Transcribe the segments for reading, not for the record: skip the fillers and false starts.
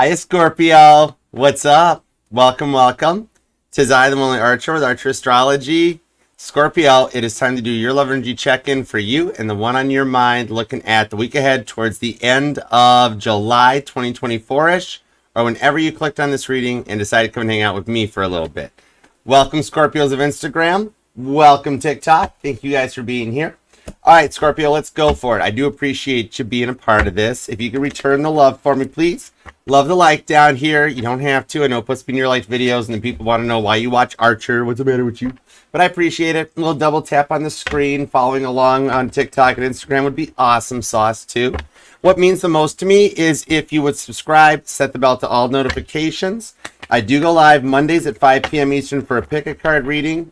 Hi, Scorpio. What's up? Welcome, welcome. 'Tis I, the only Archer with Archer Astrology. Scorpio, it is time to do your love energy check-in for you and the one on your mind, looking at the week ahead towards the end of July 2024-ish, or whenever you clicked on this reading and decided to come and hang out with me for a little bit. Welcome, Scorpios of Instagram. Welcome, TikTok. Thank you guys for being here. All right, Scorpio, let's go for it. I do appreciate you being a part of this. If you could return the love for me, please. Love the like down here. You don't have to. I know it puts me in your like videos, and then people want to know why you watch Archer. What's the matter with you? But I appreciate it. A little double tap on the screen, following along on TikTok and Instagram would be awesome sauce too. What means the most to me is if you would subscribe, set the bell to all notifications. I do go live Mondays at 5 p.m. Eastern for a pick-a-card reading.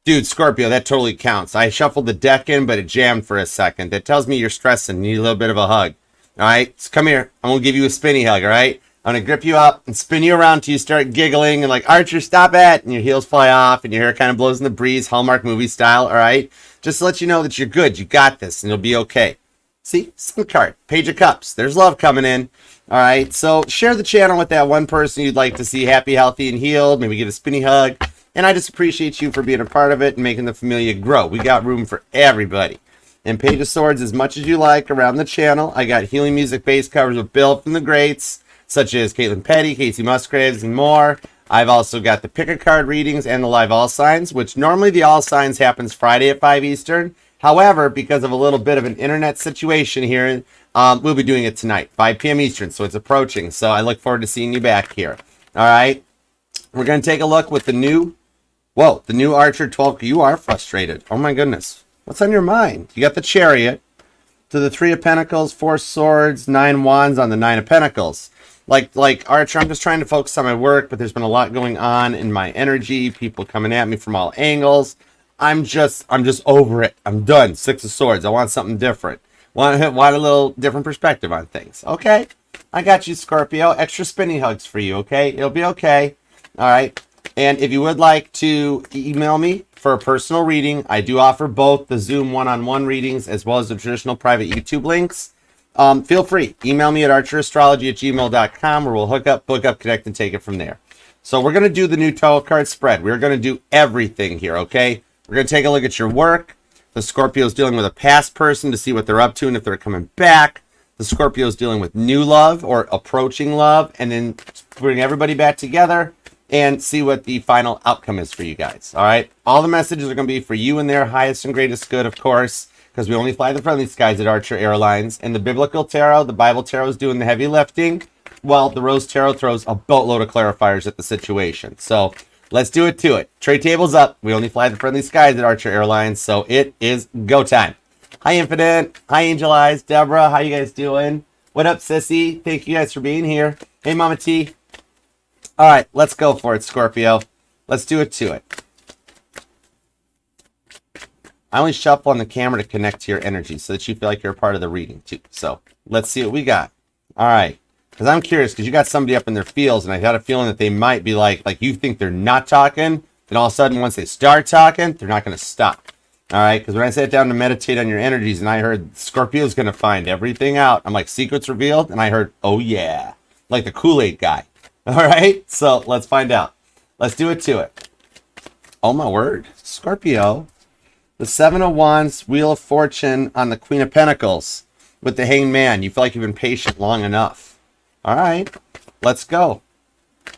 Dude, Scorpio, that totally counts. I shuffled the deck in, but it jammed for a second. That tells me you're stressing. You need a little bit of a hug. All right? So come here. I'm going to give you a spinny hug, all right? I'm going to grip you up and spin you around till you start giggling and like, Archer, stop it! And your heels fly off and your hair kind of blows in the breeze, Hallmark movie style, all right? Just to let you know that you're good. You got this, and you'll be okay. See? Sun card. Page of Cups. There's love coming in. All right? So share the channel with that one person you'd like to see happy, healthy, and healed. Maybe get a spinny hug. And I just appreciate you for being a part of it and making the familia grow. We got room for everybody. And Page of Swords as much as you like around the channel. I got healing music base covers with Bill from the greats, such as Caitlin Petty, Casey Musgraves, and more. I've also got the pick-a-card readings and the live all signs, which normally the all signs happens Friday at 5 Eastern. However, because of a little bit of an internet situation here, we'll be doing it tonight, 5 p.m. Eastern, so it's approaching. So I look forward to seeing you back here. All right? We're going to take a look with the new... Whoa, the new Archer 12. You are frustrated. Oh my goodness. What's on your mind? You got the Chariot to the 3 of Pentacles, 4 Swords, 9 Wands on the 9 of Pentacles. Like Archer, I'm just trying to focus on my work, but there's been a lot going on in my energy. People coming at me from all angles. I'm just over it. I'm done. 6 of Swords. I want something different. Want a little different perspective on things. Okay, I got you, Scorpio. Extra spinny hugs for you. Okay, it'll be okay. All right. And if you would like to email me for a personal reading, I do offer both the Zoom one-on-one readings as well as the traditional private YouTube links. Feel free. Email me at archerastrology@gmail.com where we'll hook up, book up, connect, and take it from there. So we're going to do the new tarot card spread. We're going to do everything here, okay? We're going to take a look at your work. The Scorpio's dealing with a past person to see what they're up to and if they're coming back. The Scorpio's dealing with new love or approaching love, and then bring everybody back together and see what the final outcome is for you guys. All right? All the messages are going to be for you and their highest and greatest good, of course, because we only fly the friendly skies at Archer Airlines. And the Biblical Tarot, the Bible Tarot, is doing the heavy lifting, while the Rose Tarot throws a boatload of clarifiers at the situation. So let's do it to it. Tray tables up. We only fly the friendly skies at Archer Airlines, so it is go time. Hi, Infinite. Hi, Angel Eyes. Deborah, how you guys doing? What up, Sissy? Thank you guys for being here. Hey, Mama T. All right, let's go for it, Scorpio. Let's do it to it. I only shuffle on the camera to connect to your energy so that you feel like you're a part of the reading, too. So let's see what we got. All right, because I'm curious, because you got somebody up in their feels, and I got a feeling that they might be like you think they're not talking, then all of a sudden, once they start talking, they're not going to stop. All right, because when I sat down to meditate on your energies, and I heard Scorpio's going to find everything out, I'm like, secrets revealed, and I heard, oh, yeah, like the Kool-Aid guy. All right, so let's find out. Let's do it to it. Oh, my word. Scorpio. The 7 of Wands, Wheel of Fortune on the Queen of Pentacles with the Hanged Man. You feel like you've been patient long enough. All right, let's go.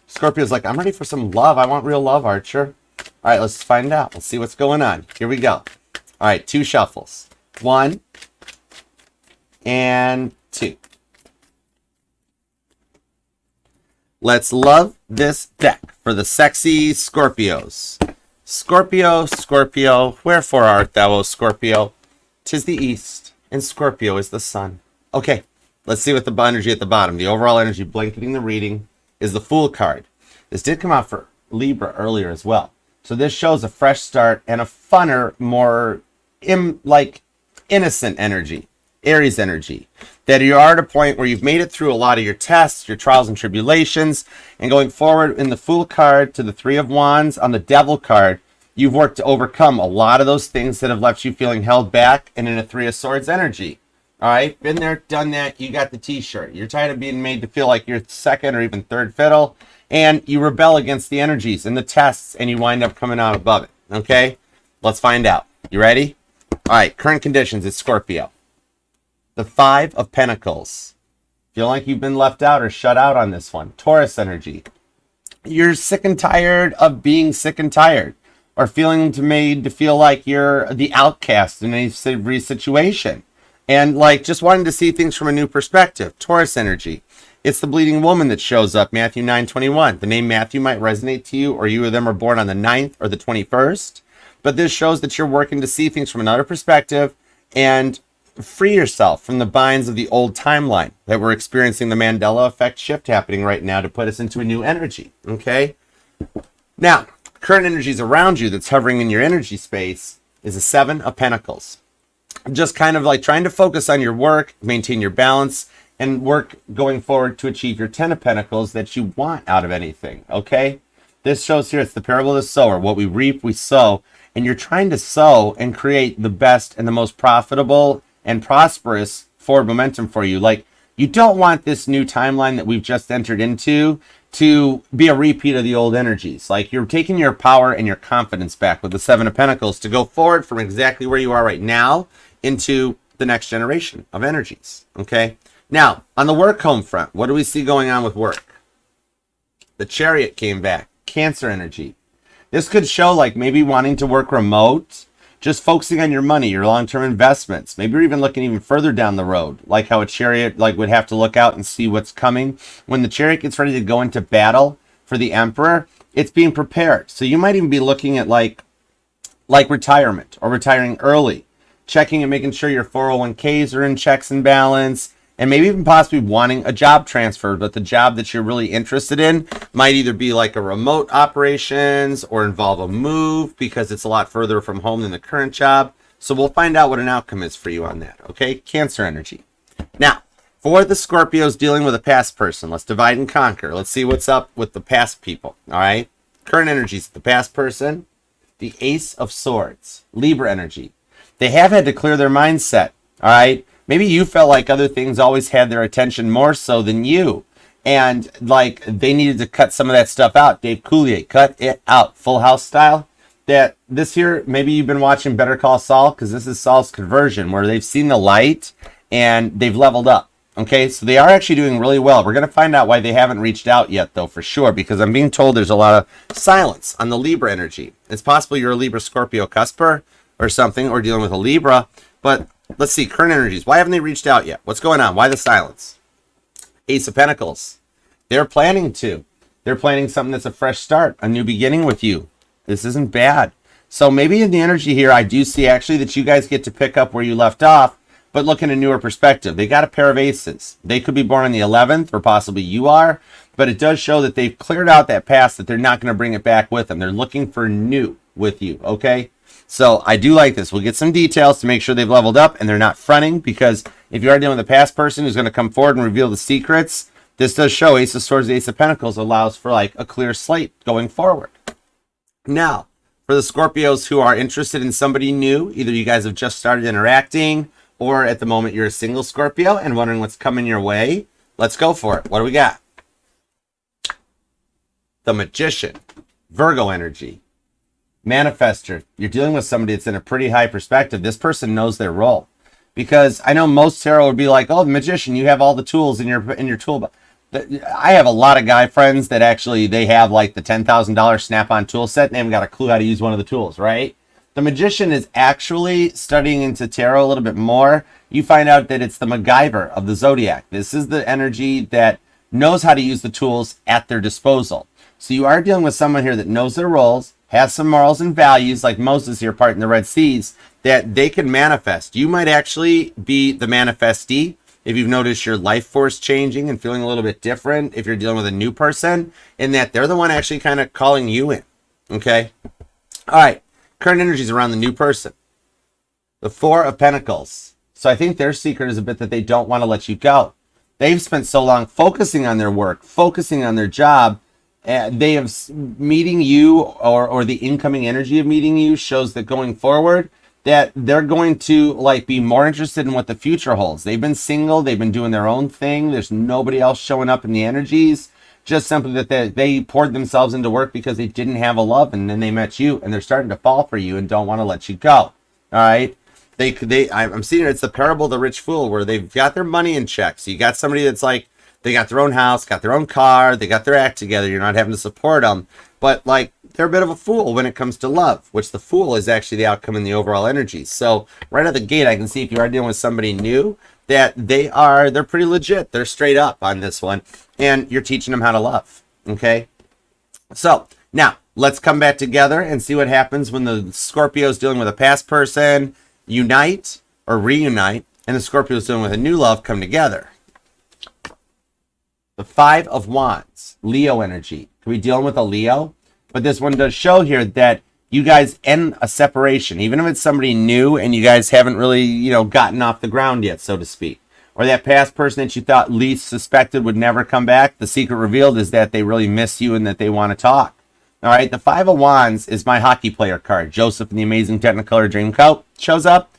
Scorpio's like, I'm ready for some love. I want real love, Archer. All right, let's find out. Let's see what's going on. Here we go. All right, 2 shuffles. 1 and 2. Let's love this deck for the sexy Scorpios. Scorpio, Scorpio, wherefore art thou, O Scorpio? 'Tis the east, and Scorpio is the sun. Okay, let's see what the energy at the bottom, the overall energy blanketing the reading, is the Fool card. This did come out for Libra earlier as well. So this shows a fresh start and a funner, more innocent energy. Aries energy, that you are at a point where you've made it through a lot of your tests, your trials and tribulations, and going forward in the Fool card to the 3 of Wands on the Devil card, you've worked to overcome a lot of those things that have left you feeling held back and in a 3 of Swords energy. All right, been there, done that. You got the t-shirt. You're tired of being made to feel like you're second or even third fiddle, and you rebel against the energies and the tests, and you wind up coming out above it. Okay, let's find out. You ready? All right, current conditions is Scorpio. The 5 of Pentacles. Feel like you've been left out or shut out on this one. Taurus energy. You're sick and tired of being sick and tired, or made to feel like you're the outcast in every situation, and like just wanting to see things from a new perspective. Taurus energy. It's the bleeding woman that shows up. Matthew 9:21. The name Matthew might resonate to you, or you or them are born on the 9th or the 21st. But this shows that you're working to see things from another perspective and free yourself from the binds of the old timeline that we're experiencing the Mandela effect shift happening right now to put us into a new energy. Okay. Now, current energies around you that's hovering in your energy space is a 7 of Pentacles. Just kind of like trying to focus on your work, maintain your balance, and work going forward to achieve your 10 of Pentacles that you want out of anything. Okay. This shows here it's the parable of the sower. What we reap, we sow. And you're trying to sow and create the best and the most profitable and prosperous forward momentum for you. Like, you don't want this new timeline that we've just entered into to be a repeat of the old energies. Like, you're taking your power and your confidence back with the 7 of Pentacles to go forward from exactly where you are right now into the next generation of energies. Okay. Now, on the work home front, what do we see going on with work? The Chariot came back. Cancer energy. This could show like maybe wanting to work remote, just focusing on your money, your long-term investments. Maybe you're even looking even further down the road, like how a Chariot like would have to look out and see what's coming. When the Chariot gets ready to go into battle for the Emperor, it's being prepared. So you might even be looking at like retirement or retiring early, checking and making sure your 401ks are in checks and balance, and maybe even possibly wanting a job transfer, but the job that you're really interested in might either be like a remote operations or involve a move because it's a lot further from home than the current job. So we'll find out what an outcome is for you on that. Okay, Cancer energy. Now, for the Scorpios dealing with a past person, let's divide and conquer. Let's see what's up with the past people. All right, current energies, the past person, the Ace of Swords, Libra energy. They have had to clear their mindset. All right. Maybe you felt like other things always had their attention more so than you. And like they needed to cut some of that stuff out. Dave Coulier, cut it out. Full House style. That this year, maybe you've been watching Better Call Saul because this is Saul's conversion where they've seen the light and they've leveled up. Okay, so they are actually doing really well. We're going to find out why they haven't reached out yet, though, for sure, because I'm being told there's a lot of silence on the Libra energy. It's possible you're a Libra Scorpio cusper or something, or dealing with a Libra, but let's see, current energies. Why haven't they reached out yet? What's going on? Why the silence? Ace of Pentacles. They're planning to. They're planning something that's a fresh start, a new beginning with you. This isn't bad. So maybe in the energy here, I do see actually that you guys get to pick up where you left off, but look in a newer perspective. They got a pair of aces. They could be born on the 11th, or possibly you are, but it does show that they've cleared out that past, that they're not going to bring it back with them. They're looking for new with you, okay? So I do like this. We'll get some details to make sure they've leveled up and they're not fronting, because if you are dealing with a past person who's going to come forward and reveal the secrets, this does show Ace of Swords, Ace of Pentacles allows for like a clear slate going forward. Now, for the Scorpios who are interested in somebody new, either you guys have just started interacting or at the moment you're a single Scorpio and wondering what's coming your way, let's go for it. What do we got? The Magician, Virgo energy. Manifester, you're dealing with somebody that's in a pretty high perspective. This person knows their role, because I know most tarot would be like, oh, the Magician, you have all the tools in your toolbox. I have a lot of guy friends that actually they have like the $10,000 snap-on tool set and they haven't got a clue how to use one of the tools, right? The Magician is actually studying into tarot a little bit more. You find out that it's the MacGyver of the Zodiac. This is the energy that knows how to use the tools at their disposal. So you are dealing with someone here that knows their roles, has some morals and values, like Moses here, part in the Red Seas, that they can manifest. You might actually be the manifestee if you've noticed your life force changing and feeling a little bit different, if you're dealing with a new person, in that they're the one actually kind of calling you in. Okay? All right. Current energies around the new person. The Four of Pentacles. So I think their secret is a bit that they don't want to let you go. They've spent so long focusing on their work, focusing on their job. They have meeting you, or the incoming energy of meeting you shows that going forward, that they're going to like be more interested in what the future holds. They've been single, they've been doing their own thing. There's nobody else showing up in the energies. Just simply that they poured themselves into work because they didn't have a love, and then they met you, and they're starting to fall for you and don't want to let you go. All right. I'm seeing it's the parable of the rich fool, where they've got their money in check. So you got somebody that's like, they got their own house, got their own car, they got their act together. You're not having to support them, but like they're a bit of a fool when it comes to love, which the fool is actually the outcome in the overall energy. So right out the gate, I can see if you are dealing with somebody new, that they're pretty legit. They're straight up on this one, and you're teaching them how to love. Okay. So now let's come back together and see what happens when the Scorpio is dealing with a past person, unite or reunite, and the Scorpio is dealing with a new love, come together. The Five of Wands, Leo energy. Could be dealing with a Leo, but this one does show here that you guys end a separation, even if it's somebody new and you guys haven't really, gotten off the ground yet, so to speak. Or that past person that you thought least suspected would never come back. The secret revealed is that they really miss you and that they want to talk. All right, the Five of Wands is my hockey player card. Joseph in the Amazing Technicolor Dreamcoat shows up.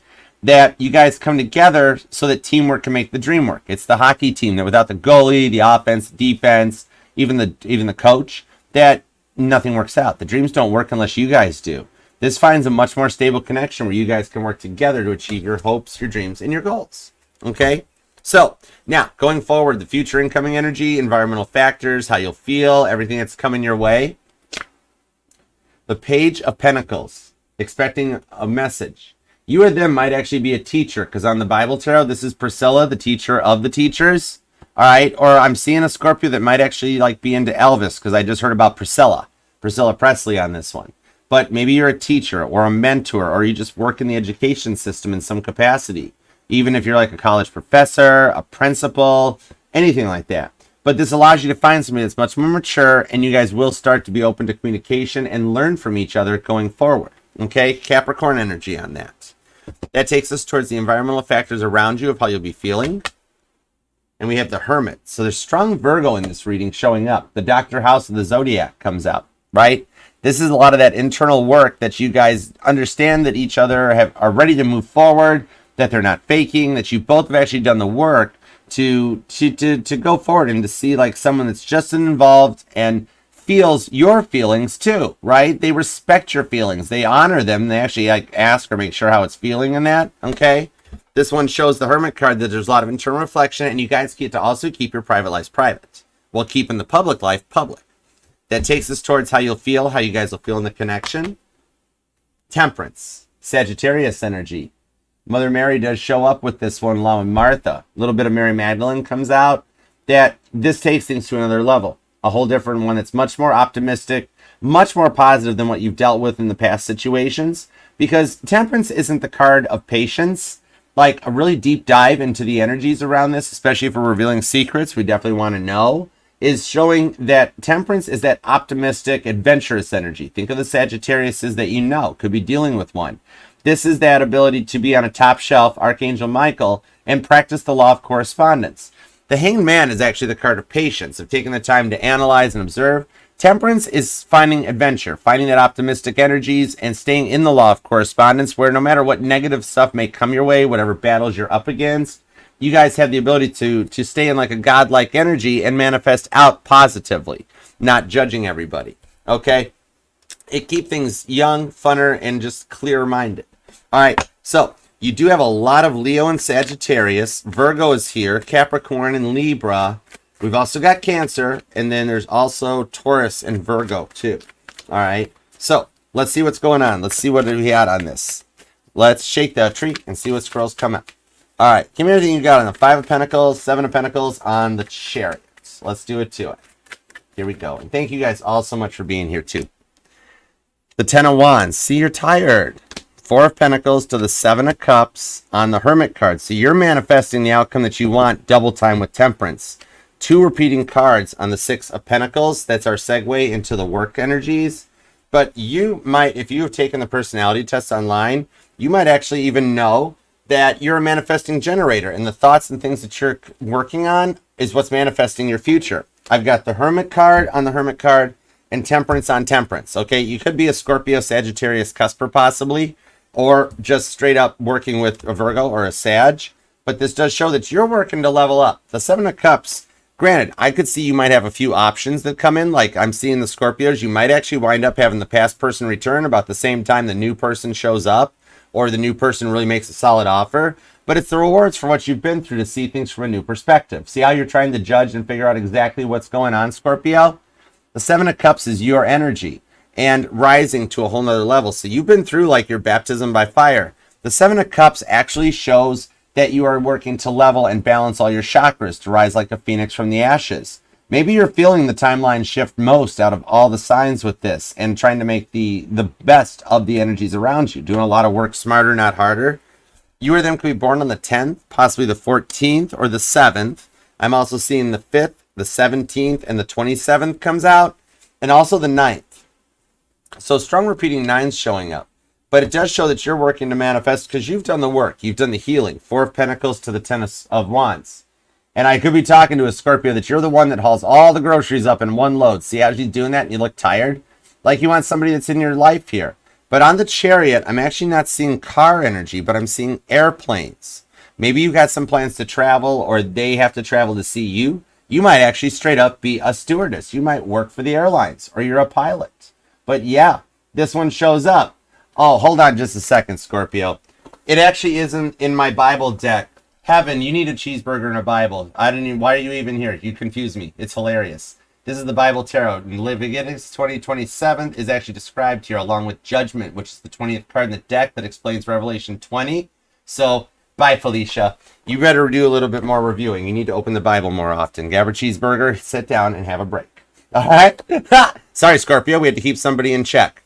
That you guys come together so that teamwork can make the dream work. It's the hockey team that without the goalie, the offense, defense, even the coach, that nothing works out. The dreams don't work unless you guys do. This finds a much more stable connection where you guys can work together to achieve your hopes, your dreams, and your goals. Okay? So, now, going forward, the future incoming energy, environmental factors, how you'll feel, everything that's coming your way. The Page of Pentacles, expecting a message. You or them might actually be a teacher, because on the Bible Tarot, this is Priscilla, the teacher of the teachers. All right, or I'm seeing a Scorpio that might actually like be into Elvis, because I just heard about Priscilla Presley on this one. But maybe you're a teacher or a mentor, or you just work in the education system in some capacity. Even if you're like a college professor, a principal, anything like that. But this allows you to find somebody that's much more mature, and you guys will start to be open to communication and learn from each other going forward. Okay, Capricorn energy on that. That takes us towards the environmental factors around you of how you'll be feeling. And we have the Hermit. So there's strong Virgo in this reading showing up. The Doctor House of the Zodiac comes up, right? This is a lot of that internal work that you guys understand that each other are ready to move forward, that they're not faking, that you both have actually done the work to go forward and to see like someone that's just involved and feels your feelings too, right? They respect your feelings. They honor them. They actually like ask or make sure how it's feeling in that. Okay. This one shows the Hermit card that there's a lot of internal reflection, and you guys get to also keep your private lives private while keeping the public life public. That takes us towards how you'll feel, how you guys will feel in the connection. Temperance, Sagittarius energy. Mother Mary does show up with this one along with Martha. A little bit of Mary Magdalene comes out. That this takes things to another level. A whole different one that's much more optimistic, much more positive than what you've dealt with in the past situations. Because Temperance isn't the card of patience. Like a really deep dive into the energies around this, especially if we're revealing secrets we definitely want to know, is showing that Temperance is that optimistic, adventurous energy. Think of the Sagittariuses that you know could be dealing with one. This is that ability to be on a top shelf, Archangel Michael, and practice the law of correspondence. The Hanged Man is actually the card of patience, of taking the time to analyze and observe. Temperance is finding adventure, finding that optimistic energies, and staying in the law of correspondence, where no matter what negative stuff may come your way, whatever battles you're up against, you guys have the ability to stay in like a godlike energy and manifest out positively, not judging everybody. Okay? It keeps things young, funner, and just clear-minded. All right, so you do have a lot of Leo and Sagittarius. Virgo is here, Capricorn and Libra. We've also got Cancer, and then there's also Taurus and Virgo too. All right, so let's see what's going on. Let's see what we had on this. Let's shake the tree and see what scrolls come out. All right, give me everything you got on the Five of Pentacles, Seven of Pentacles on the Chariots. Let's do it to it. Here we go. And thank you guys all so much for being here too. The Ten of Wands. See, you're tired. Four of Pentacles to the Seven of Cups on the Hermit card. So you're manifesting the outcome that you want, double time with Temperance. Two repeating cards on the Six of Pentacles. That's our segue into the work energies. But you might, if you have taken the personality test online, you might actually even know that you're a manifesting generator, and the thoughts and things that you're working on is what's manifesting your future. I've got the Hermit card on the Hermit card and Temperance on Temperance. Okay, you could be a Scorpio, Sagittarius, Cusper possibly. or just straight up working with a Virgo or a Sag. But this does show that you're working to level up. The Seven of Cups, granted, I could see you might have a few options that come in. Like I'm seeing the Scorpios, you might actually wind up having the past person return about the same time the new person shows up, or the new person really makes a solid offer. But it's the rewards for what you've been through to see things from a new perspective. See how you're trying to judge and figure out exactly what's going on, Scorpio? The Seven of Cups is your energy and rising to a whole nother level. So you've been through like your baptism by fire. The Seven of Cups actually shows that you are working to level and balance all your chakras to rise like a phoenix from the ashes. Maybe you're feeling the timeline shift most out of all the signs with this and trying to make the best of the energies around you, doing a lot of work smarter, not harder. You or them could be born on the 10th, possibly the 14th or the 7th. I'm also seeing the 5th, the 17th, and the 27th comes out, and also the 9th. So strong repeating 9's showing up. But it does show that you're working to manifest because you've done the work. You've done the healing. 4 of Pentacles to the 10 of Wands. And I could be talking to a Scorpio that you're the one that hauls all the groceries up in one load. See how she's doing that and you look tired? Like you want somebody that's in your life here. But on the Chariot, I'm actually not seeing car energy, but I'm seeing airplanes. Maybe you got some plans to travel or they have to travel to see you. You might actually straight up be a stewardess. You might work for the airlines or you're a pilot. But yeah, this one shows up. Oh, hold on just a second, Scorpio. It actually isn't in my Bible deck. Heaven, you need a cheeseburger and a Bible. I don't even, why are you even here? You confuse me. It's hilarious. This is the Bible Tarot. And Leviticus 20:27 is actually described here along with Judgment, which is the 20th card in the deck that explains Revelation 20. So, bye, Felicia. You better do a little bit more reviewing. You need to open the Bible more often. Grab a cheeseburger, sit down, and have a break. All right? Sorry, Scorpio. We had to keep somebody in check.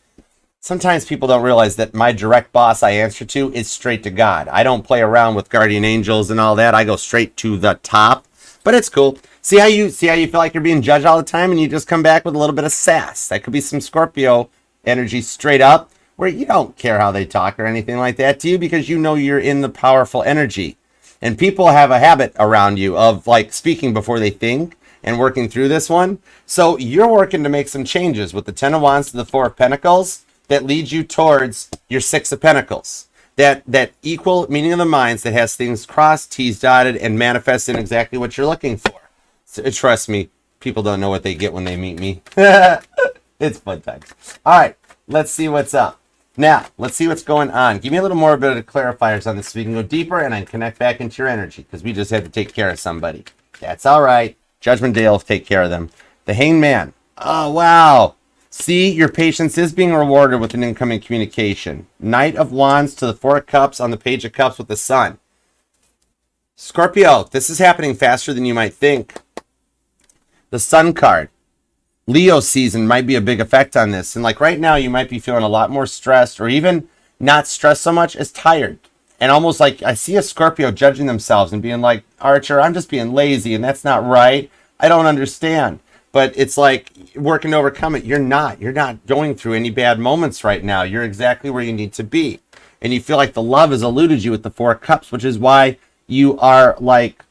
Sometimes people don't realize that my direct boss I answer to is straight to God. I don't play around with guardian angels and all that. I go straight to the top. But it's cool. See how you feel like you're being judged all the time and you just come back with a little bit of sass. That could be some Scorpio energy straight up where you don't care how they talk or anything like that to you because you know you're in the powerful energy. And people have a habit around you of like speaking before they think and working through this one. So you're working to make some changes with the 10 of Wands to the 4 of Pentacles that leads you towards your 6 of Pentacles. That equal meaning of the minds that has things crossed, T's dotted, and manifest in exactly what you're looking for. So, trust me, people don't know what they get when they meet me. It's fun time. All right, let's see what's up. Now, let's see what's going on. Give me a little more bit of clarifiers on this so we can go deeper and I can connect back into your energy because we just had to take care of somebody. That's all right. Judgment Day will take care of them. The Hanged Man. Oh, wow. See, your patience is being rewarded with an incoming communication. Knight of Wands to the 4 of Cups on the Page of Cups with the Sun. Scorpio, this is happening faster than you might think. The Sun card. Leo season might be a big effect on this. And like right now, you might be feeling a lot more stressed or even not stressed so much as tired. And almost like I see a Scorpio judging themselves and being like, Archer, I'm just being lazy and that's not right. I don't understand. But it's like working to overcome it. You're not going through any bad moments right now. You're exactly where you need to be. And you feel like the love has eluded you with the 4 of Cups, which is why you are like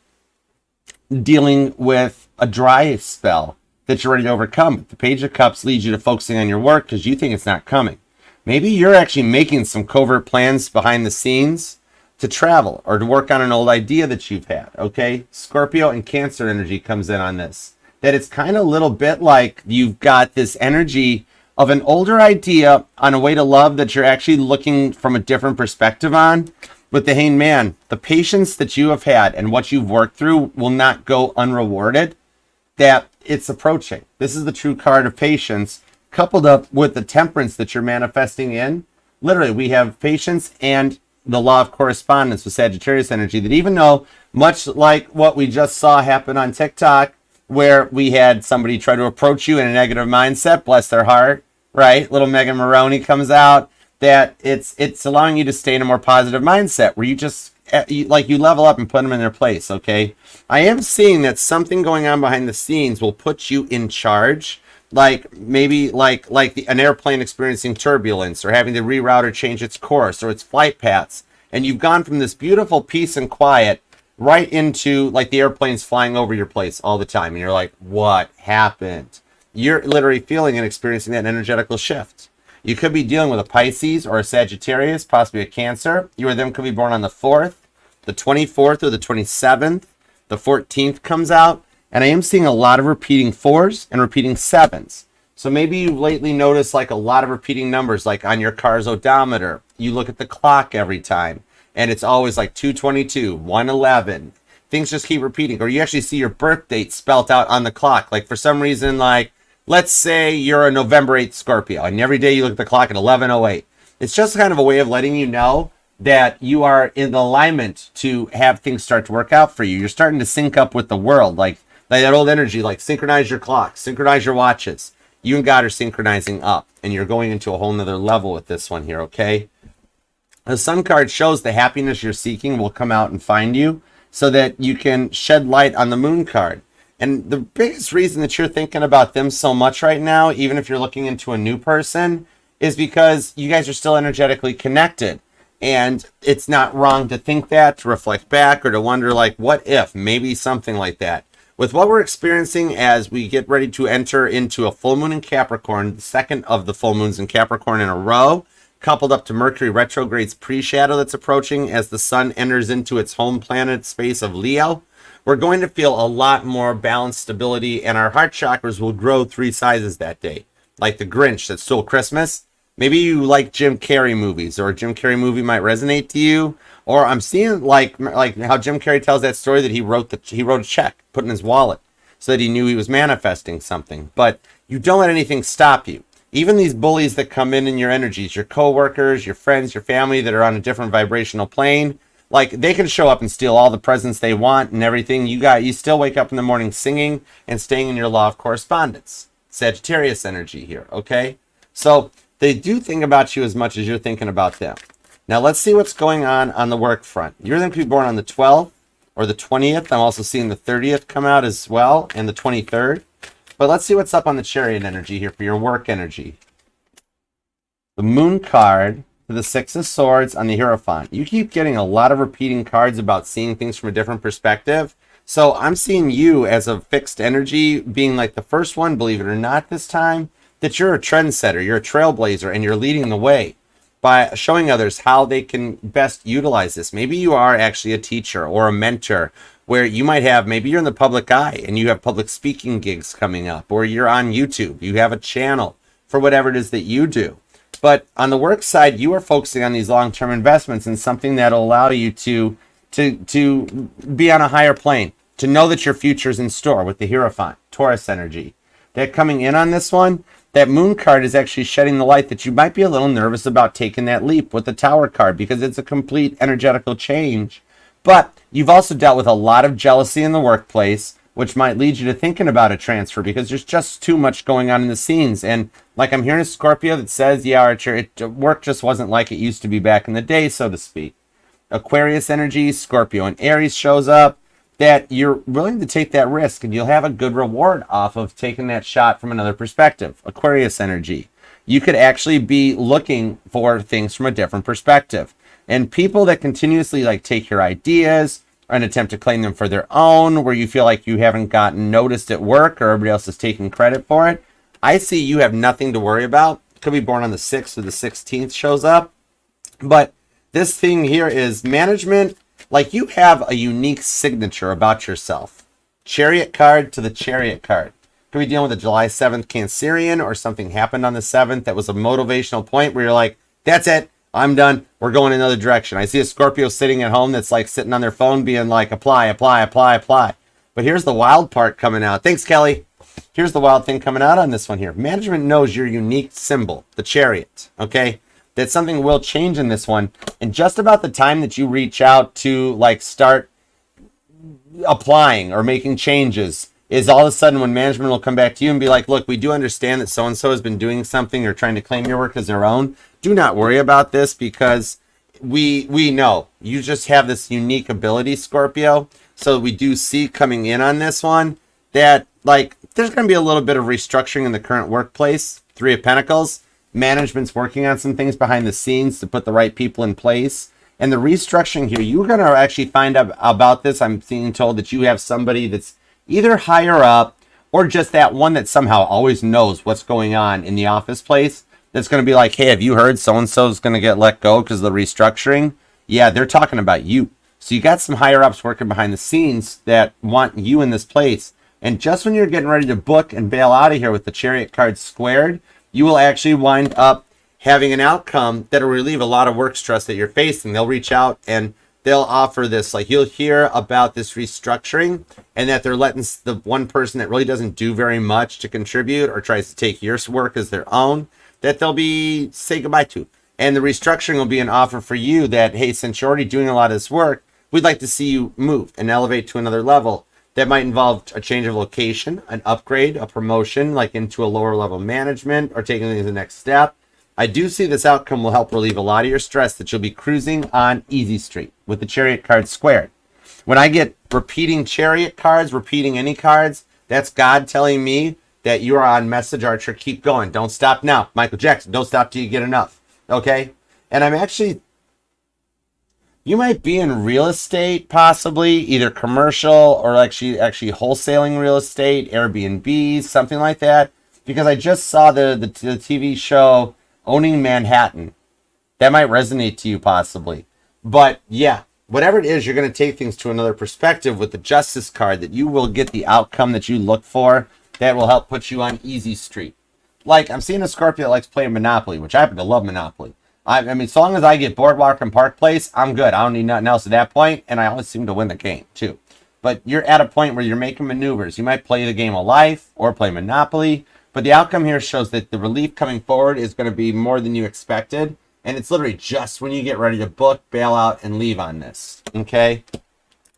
dealing with a dry spell that you're ready to overcome. The Page of Cups leads you to focusing on your work because you think it's not coming. Maybe you're actually making some covert plans behind the scenes to travel or to work on an old idea that you've had. Okay? Scorpio and Cancer energy comes in on this. That it's kind of a little bit like you've got this energy of an older idea on a way to love that you're actually looking from a different perspective on. With the Hanged Man, the patience that you have had and what you've worked through will not go unrewarded. That it's approaching. This is the true card of patience coupled up with the temperance that you're manifesting in. Literally, we have patience and the law of correspondence with Sagittarius energy that even though, much like what we just saw happen on TikTok, where we had somebody try to approach you in a negative mindset, bless their heart, right? Little Megan Maroney comes out, that it's allowing you to stay in a more positive mindset where you just, you level up and put them in their place, okay? I am seeing that something going on behind the scenes will put you in charge, like maybe like an airplane experiencing turbulence or having to reroute or change its course or its flight paths. And you've gone from this beautiful peace and quiet right into like the airplanes flying over your place all the time. And you're like, what happened? You're literally feeling and experiencing that energetical shift. You could be dealing with a Pisces or a Sagittarius, possibly a Cancer. You or them could be born on the 4th, the 24th, or the 27th. The 14th comes out, and I am seeing a lot of repeating 4s and repeating 7s. So maybe you've lately noticed like a lot of repeating numbers, like on your car's odometer. You look at the clock every time, and it's always like 222, 111. Things just keep repeating. Or you actually see your birth date spelt out on the clock. Like for some reason, like let's say you're a November 8th Scorpio, and every day you look at the clock at 11:08. It's just kind of a way of letting you know that you are in alignment to have things start to work out for you. You're starting to sync up with the world, like that old energy, like synchronize your clocks, synchronize your watches. You and God are synchronizing up, and you're going into a whole nother level with this one here, okay? The Sun card shows the happiness you're seeking will come out and find you so that you can shed light on the Moon card. And the biggest reason that you're thinking about them so much right now, even if you're looking into a new person, is because you guys are still energetically connected. And it's not wrong to think that, to reflect back, or to wonder, like, what if? Maybe something like that. With what we're experiencing as we get ready to enter into a full moon in Capricorn, the second of the full moons in Capricorn in a row, coupled up to Mercury retrograde's pre-shadow that's approaching as the sun enters into its home planet space of Leo, we're going to feel a lot more balanced stability, and our heart chakras will grow 3 sizes that day. Like the Grinch that stole Christmas. Maybe you like Jim Carrey movies, or a Jim Carrey movie might resonate to you. Or I'm seeing like how Jim Carrey tells that story that he wrote a check, put in his wallet, so that he knew he was manifesting something. But you don't let anything stop you. Even these bullies that come in your energies, your coworkers, your friends, your family that are on a different vibrational plane, like they can show up and steal all the presents they want and everything. You still wake up in the morning singing and staying in your law of correspondence. Sagittarius energy here, okay? So they do think about you as much as you're thinking about them. Now let's see what's going on the work front. You're going to be born on the 12th or the 20th. I'm also seeing the 30th come out as well, and the 23rd. But let's see what's up on the Chariot energy here for your work energy. The Moon card to the 6 of Swords on the Hierophant. You keep getting a lot of repeating cards about seeing things from a different perspective. So I'm seeing you as a fixed energy being like the first one, believe it or not this time, that you're a trendsetter, you're a trailblazer, and you're leading the way by showing others how they can best utilize this. Maybe you are actually a teacher or a mentor, where you might have, maybe you're in the public eye and you have public speaking gigs coming up, or you're on YouTube, you have a channel for whatever it is that you do. But on the work side, you are focusing on these long-term investments and something that'll allow you to be on a higher plane, to know that your future is in store with the Hierophant, Taurus energy. That coming in on this one, that Moon card is actually shedding the light that you might be a little nervous about taking that leap with the Tower card, because it's a complete energetical change. But you've also dealt with a lot of jealousy in the workplace, which might lead you to thinking about a transfer because there's just too much going on in the scenes. And like I'm hearing a Scorpio that says, yeah, Archer, work just wasn't like it used to be back in the day, so to speak. Aquarius energy, Scorpio and Aries shows up, that you're willing to take that risk and you'll have a good reward off of taking that shot from another perspective. Aquarius energy. You could actually be looking for things from a different perspective. And people that continuously like take your ideas and attempt to claim them for their own, where you feel like you haven't gotten noticed at work or everybody else is taking credit for it, I see you have nothing to worry about. Could be born on the 6th or the 16th shows up. But this thing here is management. Like you have a unique signature about yourself. Chariot card to the Chariot card. Could be dealing with a July 7th Cancerian, or something happened on the 7th that was a motivational point where you're like, that's it, I'm done, we're going another direction. I see a Scorpio sitting at home that's like sitting on their phone being like, apply, apply, apply, apply. But here's the wild part coming out. Thanks, Kelly. Here's the wild thing coming out on this one here. Management knows your unique symbol, the Chariot, okay? That something will change in this one. And just about the time that you reach out to like start applying or making changes is all of a sudden when management will come back to you and be like, look, we do understand that so-and-so has been doing something or trying to claim your work as their own. Do not worry about this because we know you just have this unique ability, Scorpio. So we do see coming in on this one that like there's going to be a little bit of restructuring in the current workplace. 3 of Pentacles. Management's working on some things behind the scenes to put the right people in place. And the restructuring here, you're going to actually find out about this. I'm being told that you have somebody that's either higher up or just that one that somehow always knows what's going on in the office place that's going to be like, hey, have you heard so-and-so is going to get let go because of the restructuring? Yeah, they're talking about you. So you got some higher ups working behind the scenes that want you in this place. And just when you're getting ready to book and bail out of here with the Chariot card squared, you will actually wind up having an outcome that'll relieve a lot of work stress that you're facing. They'll reach out and they'll offer this, like you'll hear about this restructuring and that they're letting the one person that really doesn't do very much to contribute or tries to take your work as their own, that they'll be say goodbye to. And the restructuring will be an offer for you that, hey, since you're already doing a lot of this work, we'd like to see you move and elevate to another level. That might involve a change of location, an upgrade, a promotion, like into a lower level management or taking things to the next step. I do see this outcome will help relieve a lot of your stress that you'll be cruising on easy street with the Chariot card squared. When I get repeating Chariot cards, repeating any cards, that's God telling me that you are on message, Archer. Keep going. Don't stop now. Michael Jackson, don't stop till you get enough. Okay? And I'm actually, you might be in real estate, possibly, either commercial or actually wholesaling real estate, Airbnb, something like that. Because I just saw the TV show Owning Manhattan. That might resonate to you possibly. But yeah, whatever it is, you're going to take things to another perspective with the Justice card that you will get the outcome that you look for that will help put you on easy street. Like, I'm seeing a Scorpio that likes playing Monopoly, which I happen to love Monopoly. I mean, as long as I get Boardwalk and Park Place, I'm good. I don't need nothing else at that point, and I always seem to win the game, too. But you're at a point where you're making maneuvers. You might play the game of life or play Monopoly, but the outcome here shows that the relief coming forward is going to be more than you expected, and it's literally just when you get ready to book, bail out, and leave on this, okay?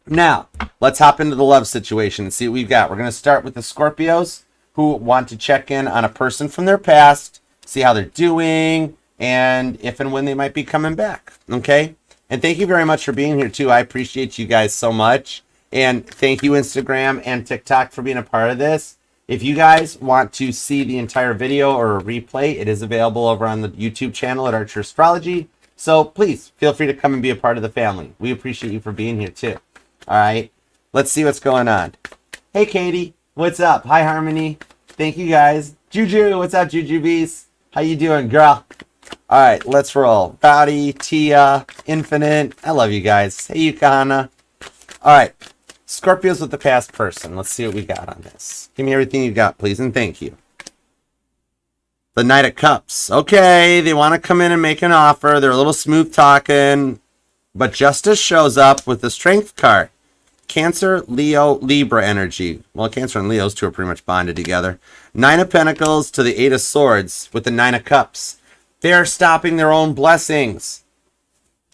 Now, let's hop into the love situation and see what we've got. We're going to start with the Scorpios who want to check in on a person from their past, see how they're doing, and if and when they might be coming back, okay? And thank you very much for being here, too. I appreciate you guys so much. And thank you, Instagram and TikTok, for being a part of this. If you guys want to see the entire video or a replay, it is available over on the YouTube channel at Archer Astrology. So please feel free to come and be a part of the family. We appreciate you for being here, too. All right, let's see what's going on. Hey, Katie. What's up? Hi, Harmony. Thank you, guys. Juju. What's up, Juju Beast? How you doing, girl? All right, let's roll. Bowdy, Tia, Infinite. I love you guys. Hey, Yukahana. All right. Scorpios with the past person. Let's see what we got on this. Give me everything you got, please, and thank you. The Knight of Cups. Okay, they want to come in and make an offer. They're a little smooth talking, but Justice shows up with the Strength card. Cancer, Leo, Libra energy. Well, Cancer and Leo's two are pretty much bonded together. Nine of Pentacles to the Eight of Swords with the Nine of Cups. They're stopping their own blessings.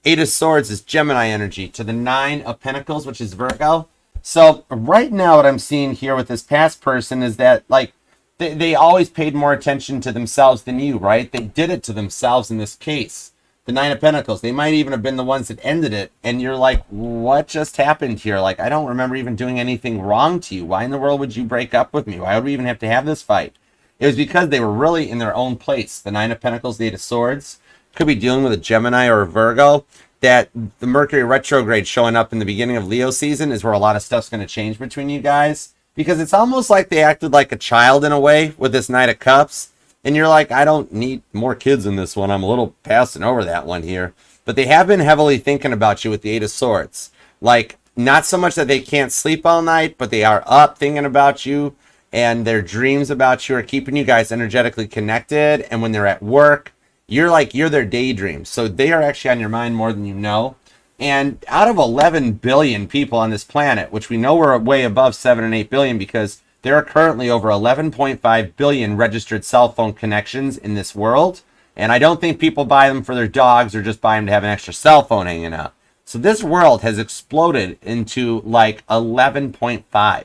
Eight of Swords is Gemini energy to the Nine of Pentacles, which is Virgo. So right now what I'm seeing here with this past person is that, like, they always paid more attention to themselves than you, right? They did it to themselves in this case. The Nine of Pentacles. They might even have been the ones that ended it. And you're like, what just happened here? Like, I don't remember even doing anything wrong to you. Why in the world would you break up with me? Why would we even have to have this fight? It was because they were really in their own place. The Nine of Pentacles, the Eight of Swords. Could be dealing with a Gemini or a Virgo. That the Mercury retrograde showing up in the beginning of Leo season is where a lot of stuff's going to change between you guys. Because it's almost like they acted like a child in a way with this Knight of Cups. And you're like, I don't need more kids in this one. I'm a little passing over that one here. But they have been heavily thinking about you with the Eight of Swords. Like, not so much that they can't sleep all night, but they are up thinking about you. And their dreams about you are keeping you guys energetically connected. And when they're at work, you're their daydream. So they are actually on your mind more than you know. And out of 11 billion people on this planet, which we know we're way above 7 and 8 billion because there are currently over 11.5 billion registered cell phone connections in this world. And I don't think people buy them for their dogs or just buy them to have an extra cell phone hanging out. So this world has exploded into like 11.5.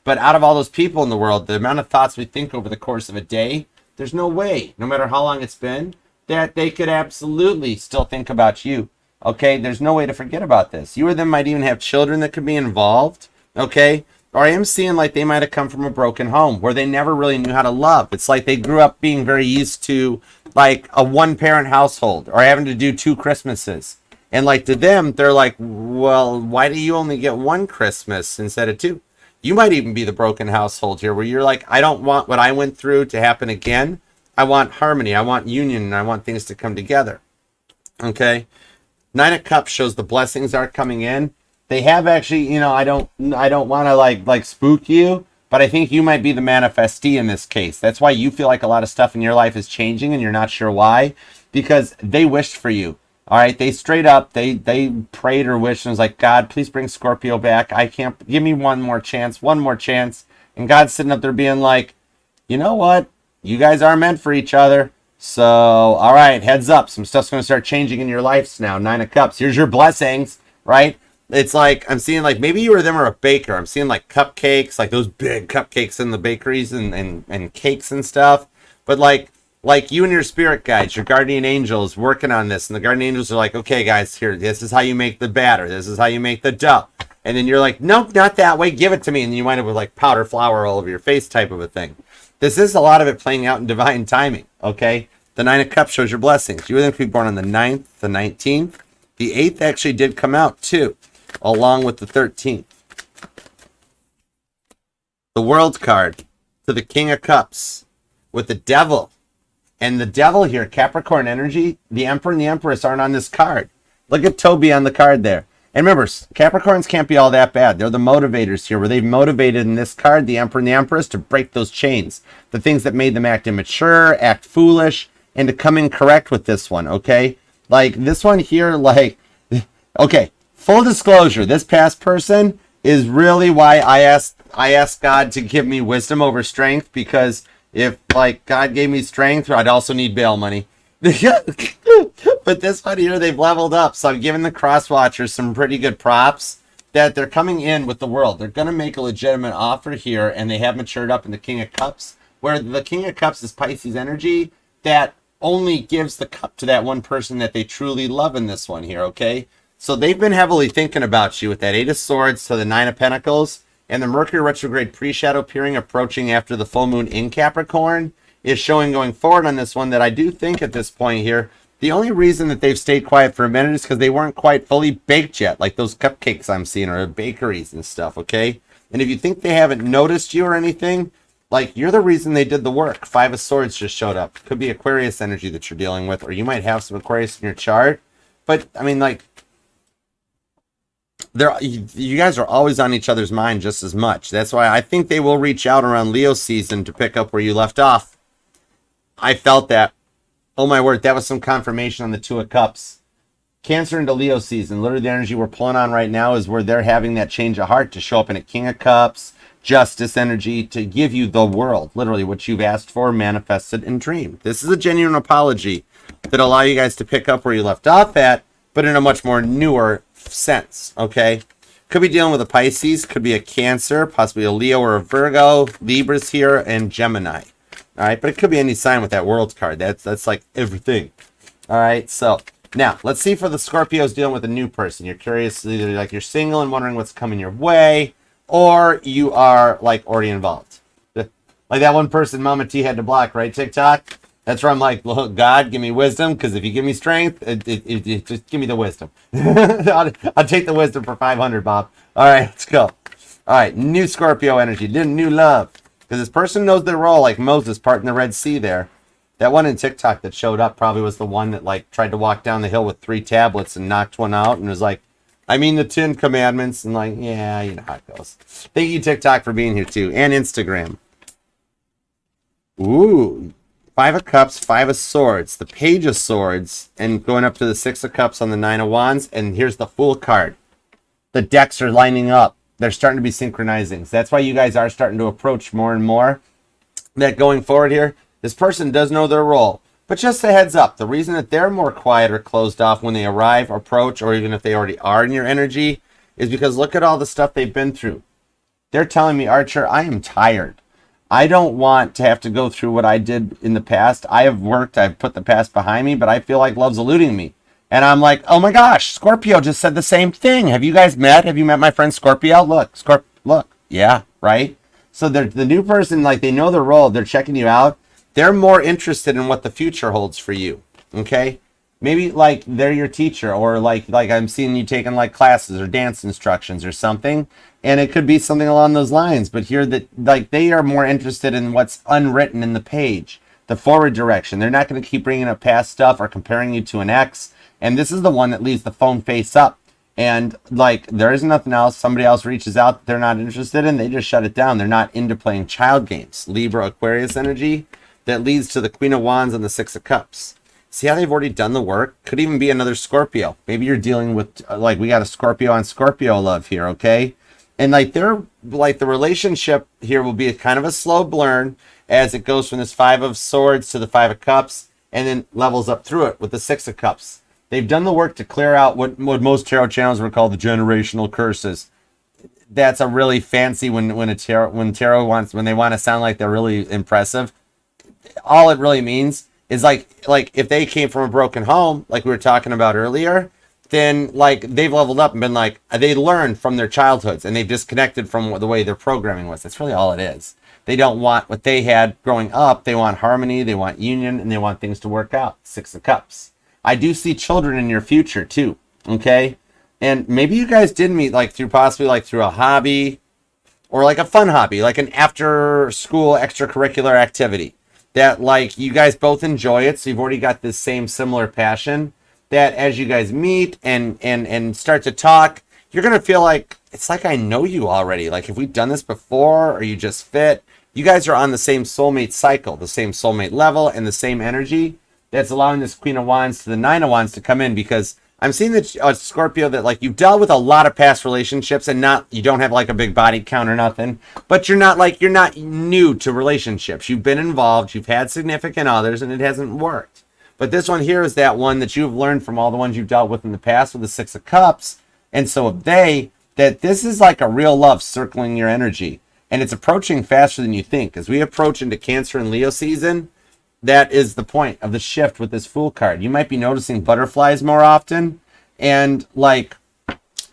But out of all those people in the world, the amount of thoughts we think over the course of a day, there's no way, no matter how long it's been, that they could absolutely still think about you. Okay, there's no way to forget about this. You or them might even have children that could be involved. Okay, or I am seeing like they might have come from a broken home where they never really knew how to love. It's like they grew up being very used to like a one-parent household or having to do 2 Christmases. And like to them, they're like, well, why do you only get 1 Christmas instead of 2? You might even be the broken household here where you're like, I don't want what I went through to happen again. I want harmony, I want union, and I want things to come together. Okay? Nine of Cups shows the blessings are coming in. They have actually, I don't want to like spook you, but I think you might be the manifestee in this case. That's why you feel like a lot of stuff in your life is changing and you're not sure why, because they wished for you. All right, they straight up, they prayed or wished and was like, God, please bring Scorpio back. I can't, give me one more chance. And God's sitting up there being like, you know what? You guys are meant for each other. So, all right, heads up. Some stuff's going to start changing in your lives now. Nine of Cups. Here's your blessings, right? It's like, I'm seeing like, maybe you or them are a baker. I'm seeing like cupcakes, like those big cupcakes in the bakeries and cakes and stuff. But like you and your spirit guides, your guardian angels working on this. And the guardian angels are like, okay, guys, here, this is how you make the batter. This is how you make the dough. And then you're like, nope, not that way. Give it to me. And then you wind up with like powder flour all over your face type of a thing. This is a lot of it playing out in divine timing, okay? The Nine of Cups shows your blessings. You and them could be born on the 9th, the 19th. The 8th actually did come out too, along with the 13th. The World card to the King of Cups with the Devil. And the Devil here, Capricorn energy, the Emperor and the Empress aren't on this card. Look at Toby on the card there. And remember, Capricorns can't be all that bad. They're the motivators here, where they've motivated in this card, the Emperor and the Empress, to break those chains. The things that made them act immature, act foolish, and to come incorrect with this one, okay? Like, this one here, like, okay, full disclosure, this past person is really why I asked God to give me wisdom over strength, because if, like, God gave me strength, I'd also need bail money. But this one here, they've leveled up. So I'm giving the cross watchers some pretty good props that they're coming in with the world. They're going to make a legitimate offer here, and they have matured up in the King of Cups, where the King of Cups is Pisces energy that only gives the cup to that one person that they truly love in this one here, okay? So they've been heavily thinking about you with that Eight of Swords to the Nine of Pentacles, and the Mercury retrograde pre-shadow peering approaching after the full moon in Capricorn is showing going forward on this one that I do think at this point here, the only reason that they've stayed quiet for a minute is because they weren't quite fully baked yet, like those cupcakes I'm seeing or bakeries and stuff, okay? And if you think they haven't noticed you or anything, like, you're the reason they did the work. Five of Swords just showed up. Could be Aquarius energy that you're dealing with, or you might have some Aquarius in your chart. But, I mean, like, you guys are always on each other's mind just as much. That's why I think they will reach out around Leo season to pick up where you left off. I felt that. Oh my word, that was some confirmation on the Two of Cups. Cancer into Leo season. Literally the energy we're pulling on right now is where they're having that change of heart to show up in a King of Cups, Justice energy, to give you the world. Literally what you've asked for, manifested, and dreamed. This is a genuine apology that'll allow you guys to pick up where you left off at, but in a much more newer sense, okay? Could be dealing with a Pisces, could be a Cancer, possibly a Leo or a Virgo, Libras here, and Gemini. All right, but it could be any sign with that World card. That's like everything. All right, so now let's see for the Scorpios dealing with a new person. You're curious, either like you're single and wondering what's coming your way, or you are like already involved. Like that one person Mama T had to block, right? TikTok. That's where I'm like, look, God, give me wisdom, because if you give me strength, just give me the wisdom. I'll take the wisdom for 500, Bob. All right, let's go. All right, new Scorpio energy, new love. Because this person knows their role, like Moses parting the Red Sea there. That one in TikTok that showed up probably was the one that like tried to walk down the hill with 3 tablets and knocked one out and was like, I mean the 10 commandments. And like, yeah, you know how it goes. Thank you, TikTok, for being here too. And Instagram. Ooh. 5 of Cups, 5 of Swords, the Page of Swords, and going up to the 6 of Cups on the 9 of Wands. And here's the Fool card. The decks are lining up. They're starting to be synchronizing. So that's why you guys are starting to approach more and more. That going forward here, this person does know their role. But just a heads up, the reason that they're more quiet or closed off when they arrive, approach, or even if they already are in your energy, is because look at all the stuff they've been through. They're telling me, Archer, I am tired. I don't want to have to go through what I did in the past. I have worked, I've put the past behind me, but I feel like love's eluding me. And I'm like, oh my gosh, Scorpio just said the same thing. Have you guys met? Have you met my friend Scorpio? Look, look. Yeah, right? So they're the new person, like they know their role. They're checking you out. They're more interested in what the future holds for you. Okay? Maybe like they're your teacher, or like I'm seeing you taking like classes or dance instructions or something. And it could be something along those lines. But here that like they are more interested in what's unwritten in the page. the forward direction. They're not going to keep bringing up past stuff or comparing you to an ex. And this is the one that leaves the phone face up. And like, there is nothing else. Somebody else reaches out that they're not interested in. They just shut it down. They're not into playing child games. Libra, Aquarius energy that leads to the Queen of Wands and the Six of Cups. See how they've already done the work? Could even be another Scorpio. Maybe you're dealing with, like, we got a Scorpio on Scorpio love here, okay? And like, they're like, the relationship here will be a kind of a slow burn as it goes from this Five of Swords to the Five of Cups, and then levels up through it with the Six of Cups. They've done the work to clear out what most tarot channels would call the generational curses. That's a really fancy when they want to sound like they're really impressive. All it really means is like if they came from a broken home, like we were talking about earlier, then like they've leveled up and been like, they learned from their childhoods and they've disconnected from the way their programming was. That's really all it is. They don't want what they had growing up. They want harmony, they want union, and they want things to work out. Six of Cups. I do see children in your future too, okay? And maybe you guys did meet like through possibly like through a hobby or like a fun hobby, like an after school extracurricular activity that like you guys both enjoy it. So you've already got this same similar passion that as you guys meet and start to talk, you're going to feel like, it's like I know you already. Like, have we done this before, or you just fit? You guys are on the same soulmate cycle, the same soulmate level, and the same energy that's allowing this Queen of Wands to the Nine of Wands to come in, because I'm seeing that Scorpio, that like you've dealt with a lot of past relationships and you don't have like a big body count or nothing, but you're not new to relationships. You've been involved, you've had significant others, and it hasn't worked. But this one here is that one that you've learned from all the ones you've dealt with in the past with the Six of Cups, and so have they, that this is like a real love circling your energy, and it's approaching faster than you think. As we approach into Cancer and Leo season, that is the point of the shift with this Fool card. You might be noticing butterflies more often, and like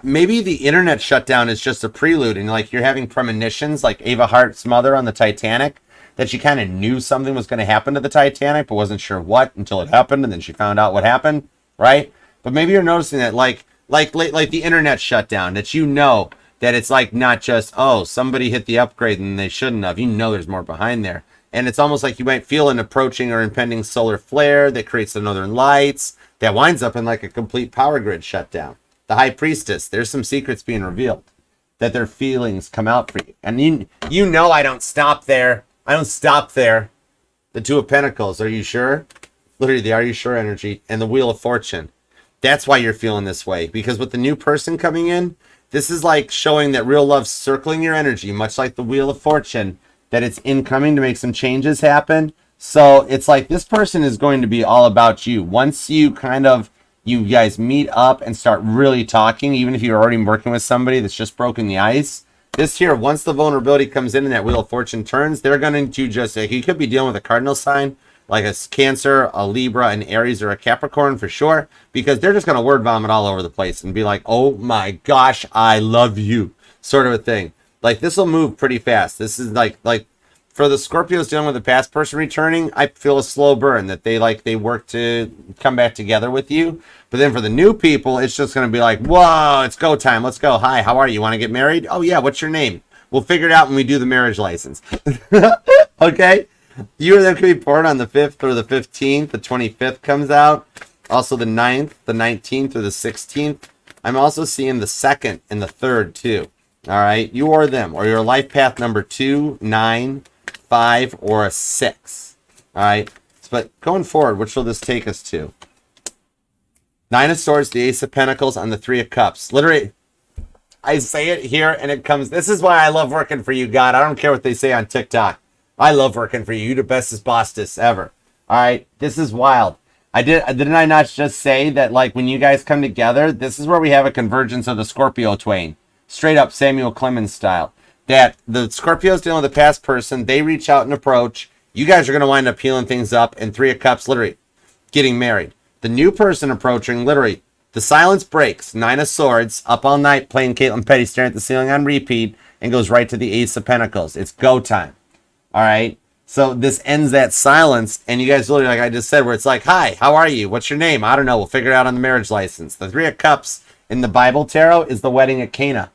maybe the internet shutdown is just a prelude, and like you're having premonitions like Ava Hart's mother on the Titanic, that she kind of knew something was going to happen to the Titanic but wasn't sure what until it happened, and then she found out what happened, right? But maybe you're noticing that like the internet shutdown, that you know that it's like not just, oh, somebody hit the upgrade and they shouldn't have. You know there's more behind there. And it's almost like you might feel an approaching or impending solar flare that creates the northern lights that winds up in like a complete power grid shutdown. The High Priestess, there's some secrets being revealed, that their feelings come out for you. And you know I don't stop there. I don't stop there. The Two of Pentacles, are you sure? Literally the Are You Sure energy, and the Wheel of Fortune. That's why you're feeling this way. Because with the new person coming in, this is like showing that real love's circling your energy, much like the Wheel of Fortune, that it's incoming to make some changes happen. So it's like this person is going to be all about you. Once you guys meet up and start really talking, even if you're already working with somebody that's just broken the ice, this here, once the vulnerability comes in and that Wheel of Fortune turns, they're going to just, like, you could be dealing with a cardinal sign, like a Cancer, a Libra, an Aries, or a Capricorn for sure, because they're just going to word vomit all over the place and be like, oh my gosh, I love you, sort of a thing. Like, this will move pretty fast. This is like for the Scorpios dealing with the past person returning, I feel a slow burn that they work to come back together with you. But then for the new people, it's just going to be like, whoa, it's go time. Let's go. Hi, how are you? Want to get married? Oh yeah, what's your name? We'll figure it out when we do the marriage license. Okay? You or them could be born on the 5th or the 15th. The 25th comes out. Also the 9th, the 19th, or the 16th. I'm also seeing the 2nd and the 3rd too. All right, you or them, or your life path number 2, 9, 5, or a 6. All right, but going forward, which will this take us to? Nine of Swords, the Ace of Pentacles, and the Three of Cups. Literally, I say it here, and it comes. This is why I love working for you, God. I don't care what they say on TikTok. I love working for you. You the bestest bossest ever. All right, this is wild. Didn't I not just say that, like, when you guys come together, this is where we have a convergence of the Scorpio twain. Straight up Samuel Clemens style. That the Scorpios dealing with the past person, they reach out and approach. You guys are going to wind up healing things up. And Three of Cups, literally, getting married. The new person approaching, literally, the silence breaks. Nine of Swords, up all night, playing Caitlin Petty, staring at the ceiling on repeat, and goes right to the Ace of Pentacles. It's go time. All right? So this ends that silence, and you guys literally, like I just said, where it's like, hi, how are you? What's your name? I don't know. We'll figure it out on the marriage license. The Three of Cups in the Bible tarot is the wedding at Cana.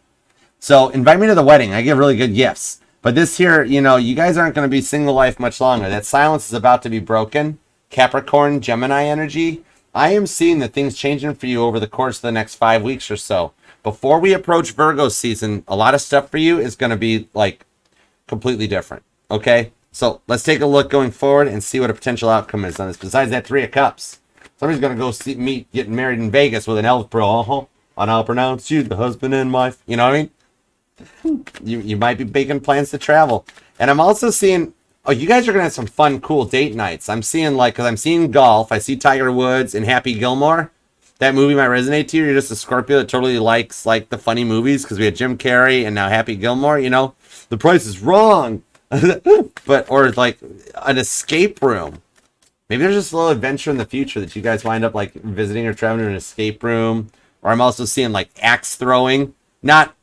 So invite me to the wedding. I give really good gifts. But this here, you know, you guys aren't going to be single life much longer. That silence is about to be broken. Capricorn, Gemini energy. I am seeing that things changing for you over the course of the next 5 weeks or so. Before we approach Virgo season, a lot of stuff for you is going to be like completely different. Okay? So let's take a look going forward and see what a potential outcome is on this. Besides that 3 of Cups, somebody's going to go meet getting married in Vegas with an elf bro. And I'll pronounce you the husband and wife. You know what I mean? You might be making plans to travel. And I'm also seeing, oh, you guys are going to have some fun, cool date nights. I'm seeing because I'm seeing golf. I see Tiger Woods and Happy Gilmore. That movie might resonate to you. You're just a Scorpio that totally likes like the funny movies because we had Jim Carrey and now Happy Gilmore. You know, The Price is Wrong. But, or like an escape room. Maybe there's just a little adventure in the future that you guys wind up like visiting or traveling to an escape room. Or I'm also seeing like axe throwing, not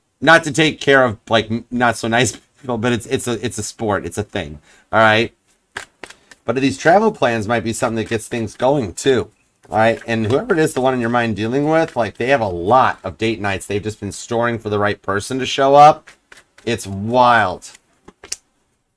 to take care of like not so nice people, but it's a sport, it's a thing. All right. But these travel plans might be something that gets things going too. All right. And whoever it is, the one in your mind dealing with, like they have a lot of date nights they've just been storing for the right person to show up. It's wild.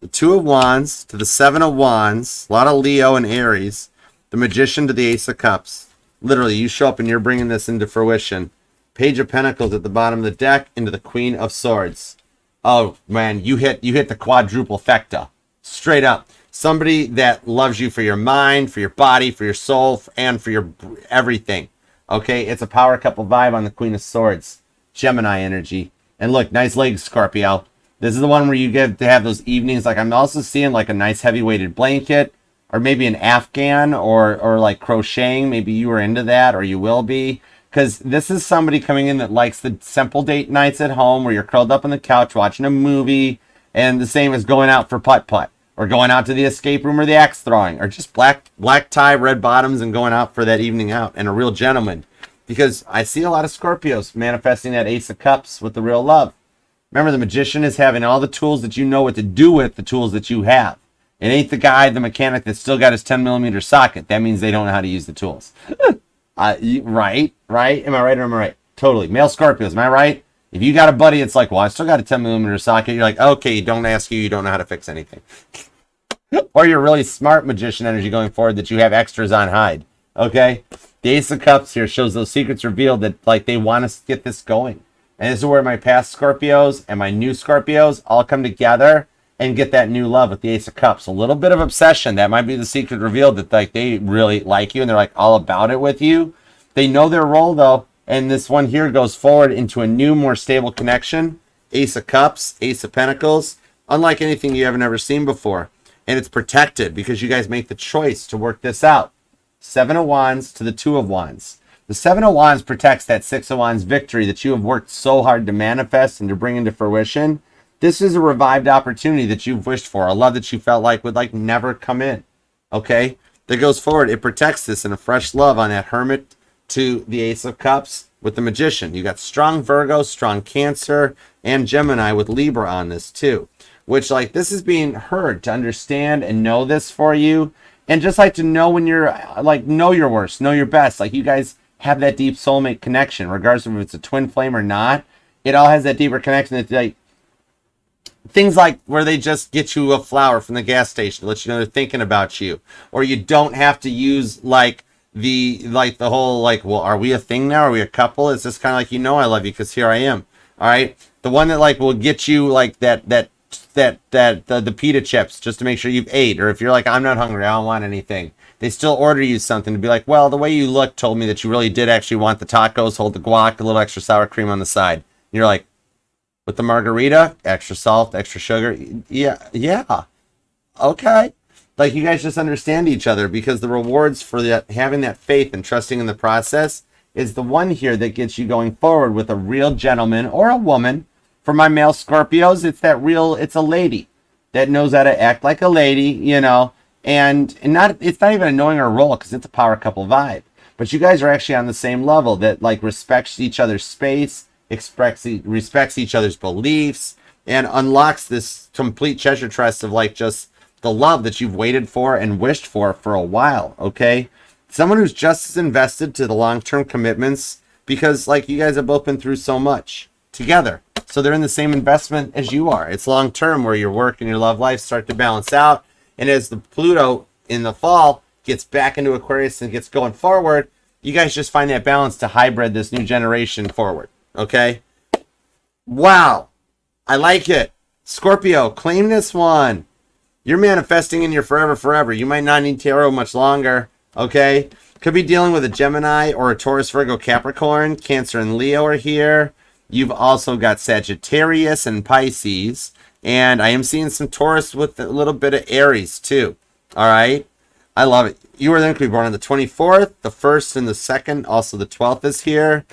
The 2 of Wands to the 7 of Wands, a lot of Leo and Aries, the Magician to the Ace of Cups. Literally, you show up and you're bringing this into fruition. Page of Pentacles at the bottom of the deck into the Queen of Swords. Oh, man, you hit the quadruple fecta. Straight up. Somebody that loves you for your mind, for your body, for your soul, and for your everything. Okay, it's a power couple vibe on the Queen of Swords. Gemini energy. And look, nice legs, Scorpio. This is the one where you get to have those evenings. Like, I'm also seeing like a nice heavy-weighted blanket. Or maybe an Afghan or like crocheting. Maybe you were into that or you will be. Because this is somebody coming in that likes the simple date nights at home where you're curled up on the couch watching a movie. And the same as going out for putt-putt. Or going out to the escape room or the axe throwing. Or just black tie, red bottoms and going out for that evening out. And a real gentleman. Because I see a lot of Scorpios manifesting that Ace of Cups with the real love. Remember, the Magician is having all the tools that you know what to do with the tools that you have. It ain't the guy, the mechanic that's still got his 10mm socket. That means they don't know how to use the tools. Right? Am I right or am I right? Totally. Male Scorpios, am I right? If you got a buddy, it's like, well, I still got a 10mm socket. You're like, okay, don't ask you don't know how to fix anything. Or you're really smart Magician energy going forward that you have extras on hide. Okay? The Ace of Cups here shows those secrets revealed that like they want us to get this going. And this is where my past Scorpios and my new Scorpios all come together and get that new love with the Ace of Cups. A little bit of obsession. That might be the secret revealed that like they really like you and they're like all about it with you. They know their role though. And this one here goes forward into a new, more stable connection. Ace of Cups, Ace of Pentacles. Unlike anything you haven't ever seen before. And it's protected because you guys make the choice to work this out. 7 of Wands to the 2 of Wands. The 7 of Wands protects that 6 of Wands victory that you have worked so hard to manifest and to bring into fruition. This is a revived opportunity that you've wished for, a love that you felt like would like never come in. Okay? That goes forward. It protects this in a fresh love on that Hermit to the Ace of Cups with the Magician. You got strong Virgo, strong Cancer, and Gemini with Libra on this too. Which like this is being heard to understand and know this for you. And just like to know when you're like know your worst, know your best. Like you guys have that deep soulmate connection, regardless of if it's a twin flame or not. It all has that deeper connection that like things like where they just get you a flower from the gas station to let you know they're thinking about you. Or you don't have to use like the whole like, well, are we a thing now? Are we a couple? It's just kind of like, you know, I love you because here I am. All right. The one that like will get you like the pita chips just to make sure you've ate. Or if you're like, I'm not hungry, I don't want anything. They still order you something to be like, well, the way you look told me that you really did actually want the tacos, hold the guac, a little extra sour cream on the side. And you're like, with the margarita, extra salt, extra sugar. Yeah. Okay. Like you guys just understand each other because the rewards for that, having that faith and trusting in the process is the one here that gets you going forward with a real gentleman or a woman. For my male Scorpios, it's a lady that knows how to act like a lady, you know, and it's not even a knowing her role because it's a power couple vibe. But you guys are actually on the same level that like respects each other's space, respects each other's beliefs, and unlocks this complete treasure chest of like just the love that you've waited for and wished for a while, okay? Someone who's just as invested to the long-term commitments because like you guys have both been through so much together. So they're in the same investment as you are. It's long term where your work and your love life start to balance out. And as the Pluto in the fall gets back into Aquarius and gets going forward, you guys just find that balance to hybrid this new generation forward. Okay? Wow. I like it. Scorpio, claim this one. You're manifesting in your forever. You might not need tarot much longer. Okay? Could be dealing with a Gemini or a Taurus, Virgo, Capricorn. Cancer and Leo are here. You've also got Sagittarius and Pisces. And I am seeing some Taurus with a little bit of Aries too. All right? I love it. You were then could be born on the 24th, the 1st and the 2nd. Also the 12th is here.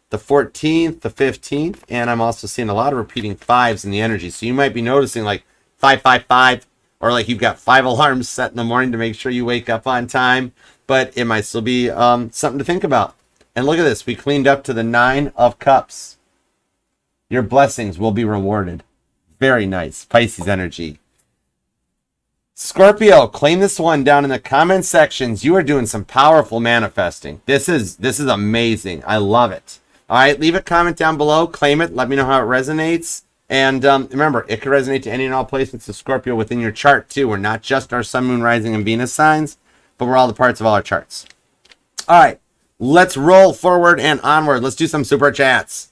The 14th, the 15th. And I'm also seeing a lot of repeating 5s in the energy. So you might be noticing like 555. Or like you've got 5 alarms set in the morning to make sure you wake up on time. But it might still be something to think about. And look at this. We cleaned up to the 9 of Cups. Your blessings will be rewarded. Very nice. Pisces energy. Scorpio, claim this one down in the comment sections. You are doing some powerful manifesting. This is amazing. I love it. All right, leave a comment down below. Claim it. Let me know how it resonates. And remember, it can resonate to any and all placements of Scorpio within your chart, too. We're not just our Sun, Moon, Rising, and Venus signs, but we're all the parts of all our charts. All right, let's roll forward and onward. Let's do some super chats.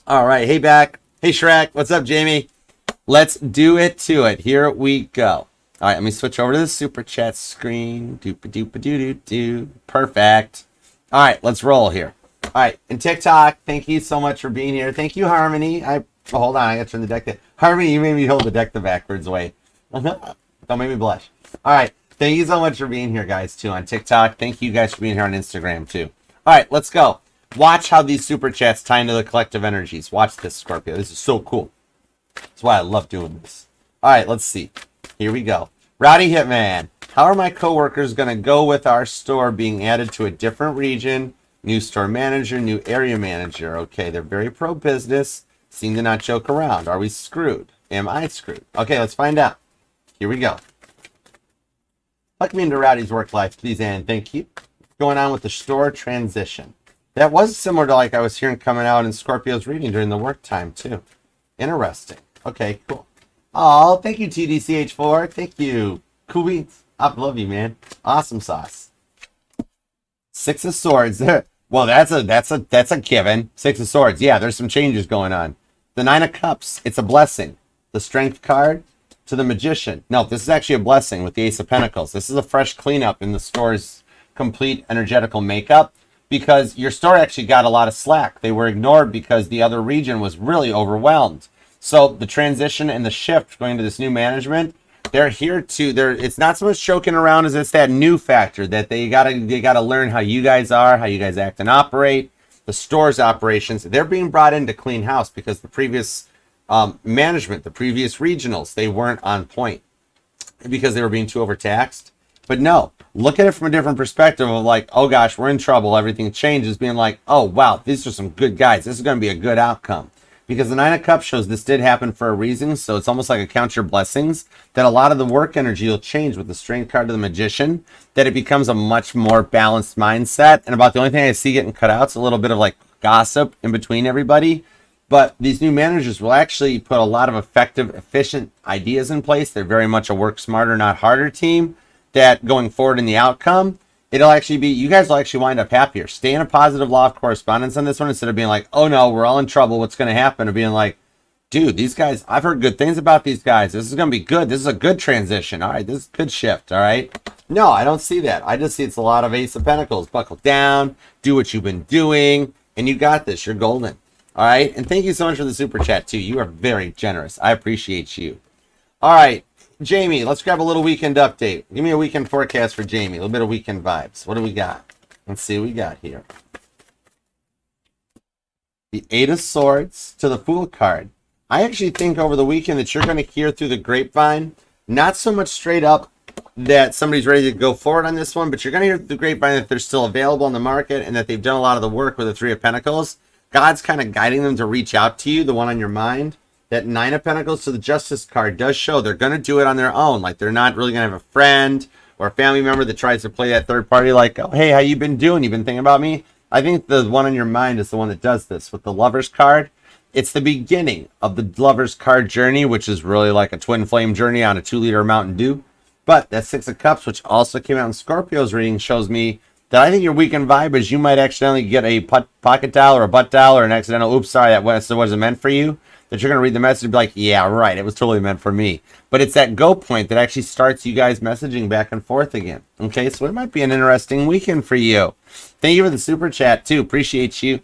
All right, hey, back. Hey, Shrek. What's up, Jamie? Let's do it to it. Here we go. All right, let me switch over to the super chat screen. Doop-a-doop-a-doo-doo-doo. Perfect. All right, let's roll here. All right, and TikTok, thank you so much for being here. Thank you, Harmony. Hold on, I got to turn the deck there. Harmony, you made me hold the deck the backwards way. Don't make me blush. All right, thank you so much for being here, guys, too, on TikTok. Thank you guys for being here on Instagram, too. All right, let's go. Watch how these super chats tie into the collective energies. Watch this, Scorpio. This is so cool. That's why I love doing this. All right, let's see. Here we go. Rowdy Hitman. How are my coworkers going to go with our store being added to a different region? New store manager, new area manager. Okay, they're very pro-business. Seem to not joke around. Are we screwed? Am I screwed? Okay, let's find out. Here we go. Plug me into Rowdy's work life, please, and thank you. What's going on with the store transition? That was similar to like I was hearing coming out in Scorpio's reading during the work time, too. Interesting. Okay, cool. Oh, thank you, TDCH4. Thank you. Cool beans. I love you, man. Awesome sauce. 6 of Swords. Well, that's a given. 6 of Swords. Yeah, there's some changes going on. The 9 of Cups. It's a blessing. The Strength card to the Magician. No, this is actually a blessing with the Ace of Pentacles. This is a fresh cleanup in the store's complete energetical makeup because your store actually got a lot of slack. They were ignored because the other region was really overwhelmed. So the transition and the shift going to this new management, they're here to, it's not so much joking around as it's that new factor that they gotta learn how you guys are, how you guys act and operate, the store's operations. They're being brought in to clean house because the previous management, the previous regionals, they weren't on point because they were being too overtaxed. But no, look at it from a different perspective of like, oh gosh, we're in trouble. Everything changes. Being like, oh wow, these are some good guys. This is going to be a good outcome. Because the 9 of Cups shows this did happen for a reason. So it's almost like a count your blessings that a lot of the work energy will change with the Strength card of the Magician, that it becomes a much more balanced mindset. And about the only thing I see getting cut out is a little bit of like gossip in between everybody. But these new managers will actually put a lot of effective, efficient ideas in place. They're very much a work smarter, not harder team. That going forward in the outcome, it'll actually be, you guys will actually wind up happier. Stay in a positive law of correspondence on this one instead of being like, oh no, we're all in trouble. What's going to happen? Or being like, dude, these guys, I've heard good things about these guys. This is going to be good. This is a good transition. All right, this is a good shift. All right. No, I don't see that. I just see it's a lot of Ace of Pentacles. Buckle down, do what you've been doing, and you got this. You're golden. All right. And thank you so much for the super chat too. You are very generous. I appreciate you. All right. Jamie, let's grab a little weekend update. Give me a weekend forecast for Jamie. A little bit of weekend vibes. What do we got? Let's see what we got here. The 8 of Swords to the Fool card. I actually think over the weekend that you're going to hear through the grapevine, not so much straight up that somebody's ready to go forward on this one, but you're going to hear through the grapevine that they're still available on the market and that they've done a lot of the work with the 3 of Pentacles. God's kind of guiding them to reach out to you, the one on your mind. That 9 of Pentacles to the Justice card does show they're going to do it on their own. Like they're not really going to have a friend or a family member that tries to play that third party like, oh, hey, how you been doing? You been thinking about me? I think the one on your mind is the one that does this with the Lovers card. It's the beginning of the Lovers card journey, which is really like a twin flame journey on a 2-liter Mountain Dew. But that Six of Cups, which also came out in Scorpio's reading, shows me that I think your weekend vibe is you might accidentally get a pocket dial or a butt dial or an accidental, oops, sorry, that wasn't meant for you. That you're going to read the message and be like, yeah, right, it was totally meant for me. But it's that go point that actually starts you guys messaging back and forth again. Okay, so it might be an interesting weekend for you. Thank you for the super chat, too. Appreciate you.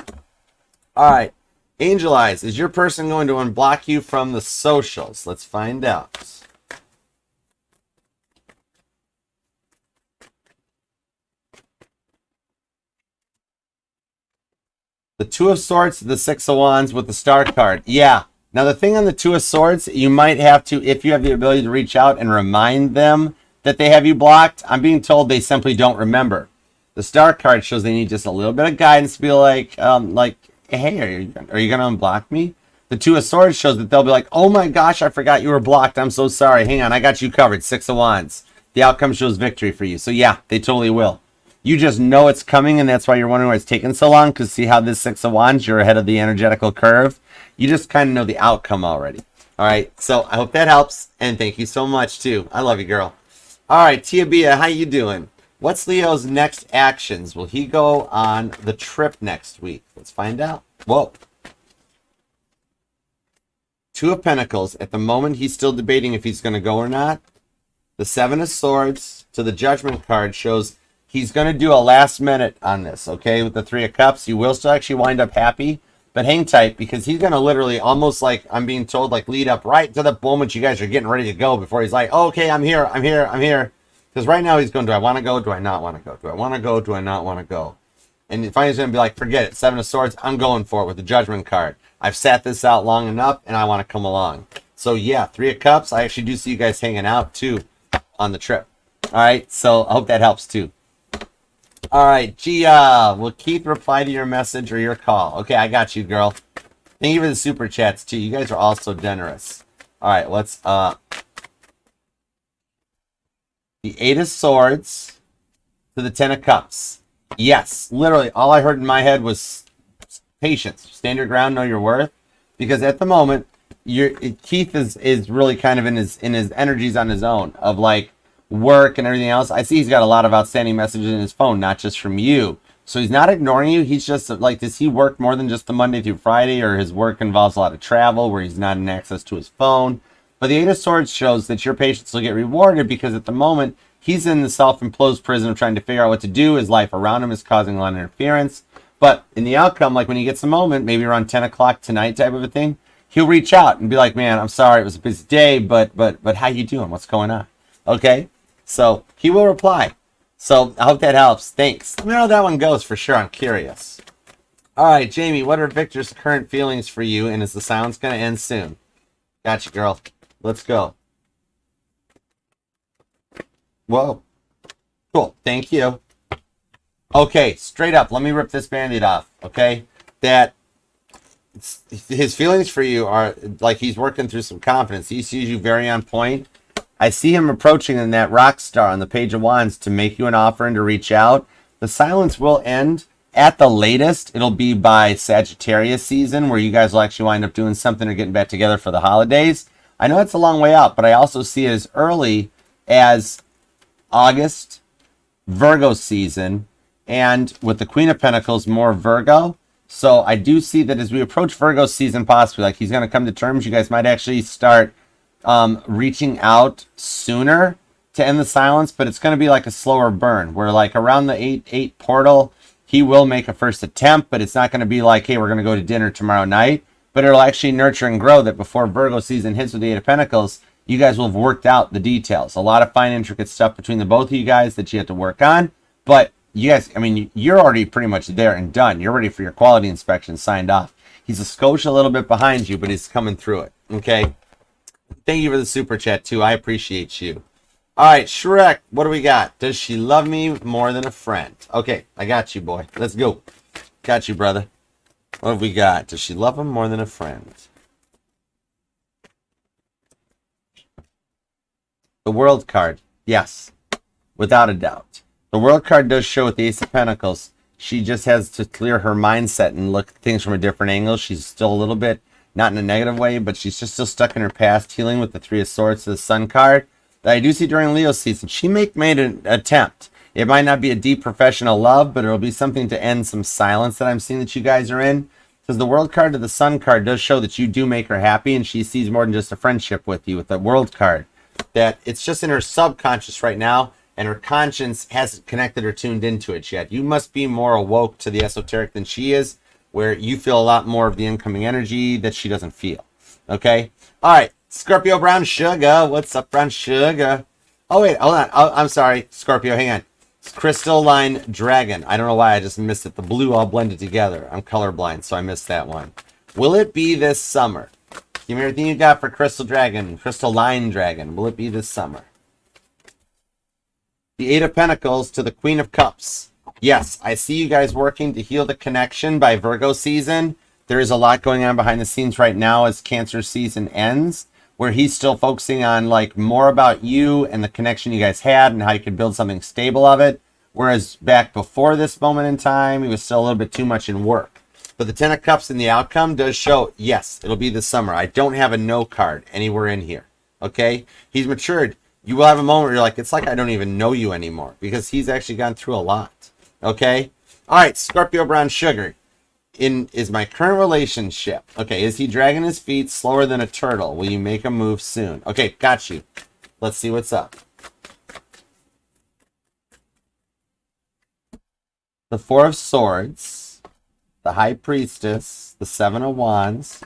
All right. Angel Eyes, is your person going to unblock you from the socials? Let's find out. The Two of Swords, the Six of Wands with the Star card. Yeah. Now, the thing on the Two of Swords, you might have to, if you have the ability to reach out and remind them that they have you blocked, I'm being told they simply don't remember. The Star card shows they need just a little bit of guidance to be like, hey, are you going to unblock me? The Two of Swords shows that they'll be like, oh my gosh, I forgot you were blocked. I'm so sorry. Hang on, I got you covered. Six of Wands. The outcome shows victory for you. So yeah, they totally will. You just know it's coming, and that's why you're wondering why it's taking so long, because see how this Six of Wands, you're ahead of the energetical curve. You just kind of know the outcome already. All right, so I hope that helps, and thank you so much, too. I love you, girl. All right, Tia Bia, how you doing? What's Leo's next actions? Will he go on the trip next week? Let's find out. Whoa. Two of Pentacles. At the moment, he's still debating if he's going to go or not. The Seven of Swords to the Judgment card shows he's going to do a last minute on this, okay? With the Three of Cups, you will still actually wind up happy, but hang tight, because he's going to literally almost like, I'm being told, like lead up right to the moment you guys are getting ready to go before he's like, oh, okay, I'm here. Because right now he's going, do I want to go? Do I not want to go? Do I want to go? Do I not want to go? And finally he's going to be like, forget it. Seven of Swords, I'm going for it with the Judgment card. I've sat this out long enough, and I want to come along. So yeah, Three of Cups, I actually do see you guys hanging out, too, on the trip. All right, so I hope that helps, too. All right, Gia, will Keith reply to your message or your call? Okay, I got you, girl. Thank you for the super chats, too. You guys are all so generous. All right, let's, the Eight of Swords to the Ten of Cups. Yes, literally, all I heard in my head was patience. Stand your ground, know your worth. Because at the moment, Keith is really kind of in his energies on his own of, like, work and everything else. I see he's got a lot of outstanding messages in his phone, not just from you. So he's not ignoring you. He's just like, does he work more than just the Monday through Friday, or his work involves a lot of travel where he's not in access to his phone? But the Eight of Swords shows that your patience will get rewarded, because at the moment he's in the self-imposed prison of trying to figure out what to do. His life around him is causing a lot of interference. But in the outcome, like when he gets a moment, maybe around 10 o'clock tonight type of a thing, he'll reach out and be like, man, I'm sorry, it was a busy day, but how you doing? What's going on? Okay? So he will reply. So I hope that helps. Thanks. Let me know how that one goes for sure. I'm curious. All right, Jamie, what are Victor's current feelings for you, and is the silence going to end soon? Gotcha, girl. Let's go. Whoa. Cool. Thank you. Okay, straight up. Let me rip this Band-Aid off, okay? That his feelings for you are like he's working through some confidence. He sees you very on point. I see him approaching in that rock star on the Page of Wands to make you an offer and to reach out. The silence will end at the latest. It'll be by Sagittarius season, where you guys will actually wind up doing something or getting back together for the holidays. I know it's a long way out, but I also see it as early as August, Virgo season, and with the Queen of Pentacles, more Virgo. So I do see that as we approach Virgo season, possibly, like he's going to come to terms, you guys might actually start reaching out sooner to end the silence, but it's going to be like a slower burn, where like around the 8/8 portal, he will make a first attempt, but it's not going to be like, hey, we're going to go to dinner tomorrow night, but it'll actually nurture and grow that before Virgo season hits with the Eight of Pentacles, you guys will have worked out the details. A lot of fine, intricate stuff between the both of you guys that you have to work on, but you guys, I mean, you're already pretty much there and done. You're ready for your quality inspection signed off. He's a skosh a little bit behind you, but he's coming through it, okay? Thank you for the super chat, too. I appreciate you. All right, Shrek, what do we got? Does she love me more than a friend? Okay, I got you, boy. Let's go. Got you, brother. What have we got? Does she love him more than a friend? The World card. Yes, without a doubt. The World card does show with the Ace of Pentacles. She just has to clear her mindset and look at things from a different angle. She's still a little bit, not in a negative way, but she's just still stuck in her past, healing with the Three of Swords, the Sun card. That I do see during Leo season. She made an attempt. It might not be a deep professional love, but it'll be something to end some silence that I'm seeing that you guys are in. Because the World card to the Sun card does show that you do make her happy, and she sees more than just a friendship with you with the World card. That it's just in her subconscious right now, and her conscience hasn't connected or tuned into it yet. You must be more awoke to the esoteric than she is, where you feel a lot more of the incoming energy that she doesn't feel. Okay? All right. Scorpio Brown Sugar. What's up, Brown Sugar? Oh, wait. Hold on. Oh, I'm sorry. Scorpio, hang on. It's Crystalline Dragon. I don't know why I just missed it. The blue all blended together. I'm colorblind, so I missed that one. Will it be this summer? Give me everything you got for Crystal Dragon. Crystalline Dragon. Will it be this summer? The Eight of Pentacles to the Queen of Cups. Yes, I see you guys working to heal the connection by Virgo season. There is a lot going on behind the scenes right now as Cancer season ends, where he's still focusing on like more about you and the connection you guys had and how you could build something stable of it. Whereas back before this moment in time, he was still a little bit too much in work. But the Ten of Cups in the outcome does show, yes, it'll be this summer. I don't have a no card anywhere in here. Okay? He's matured. You will have a moment where you're like, it's like I don't even know you anymore, because he's actually gone through a lot. Okay? All right, Scorpio Brown Sugar. Is my current relationship, okay, is he dragging his feet slower than a turtle? Will you make a move soon? Okay, got you. Let's see what's up. The Four of Swords, the High Priestess, the Seven of Wands,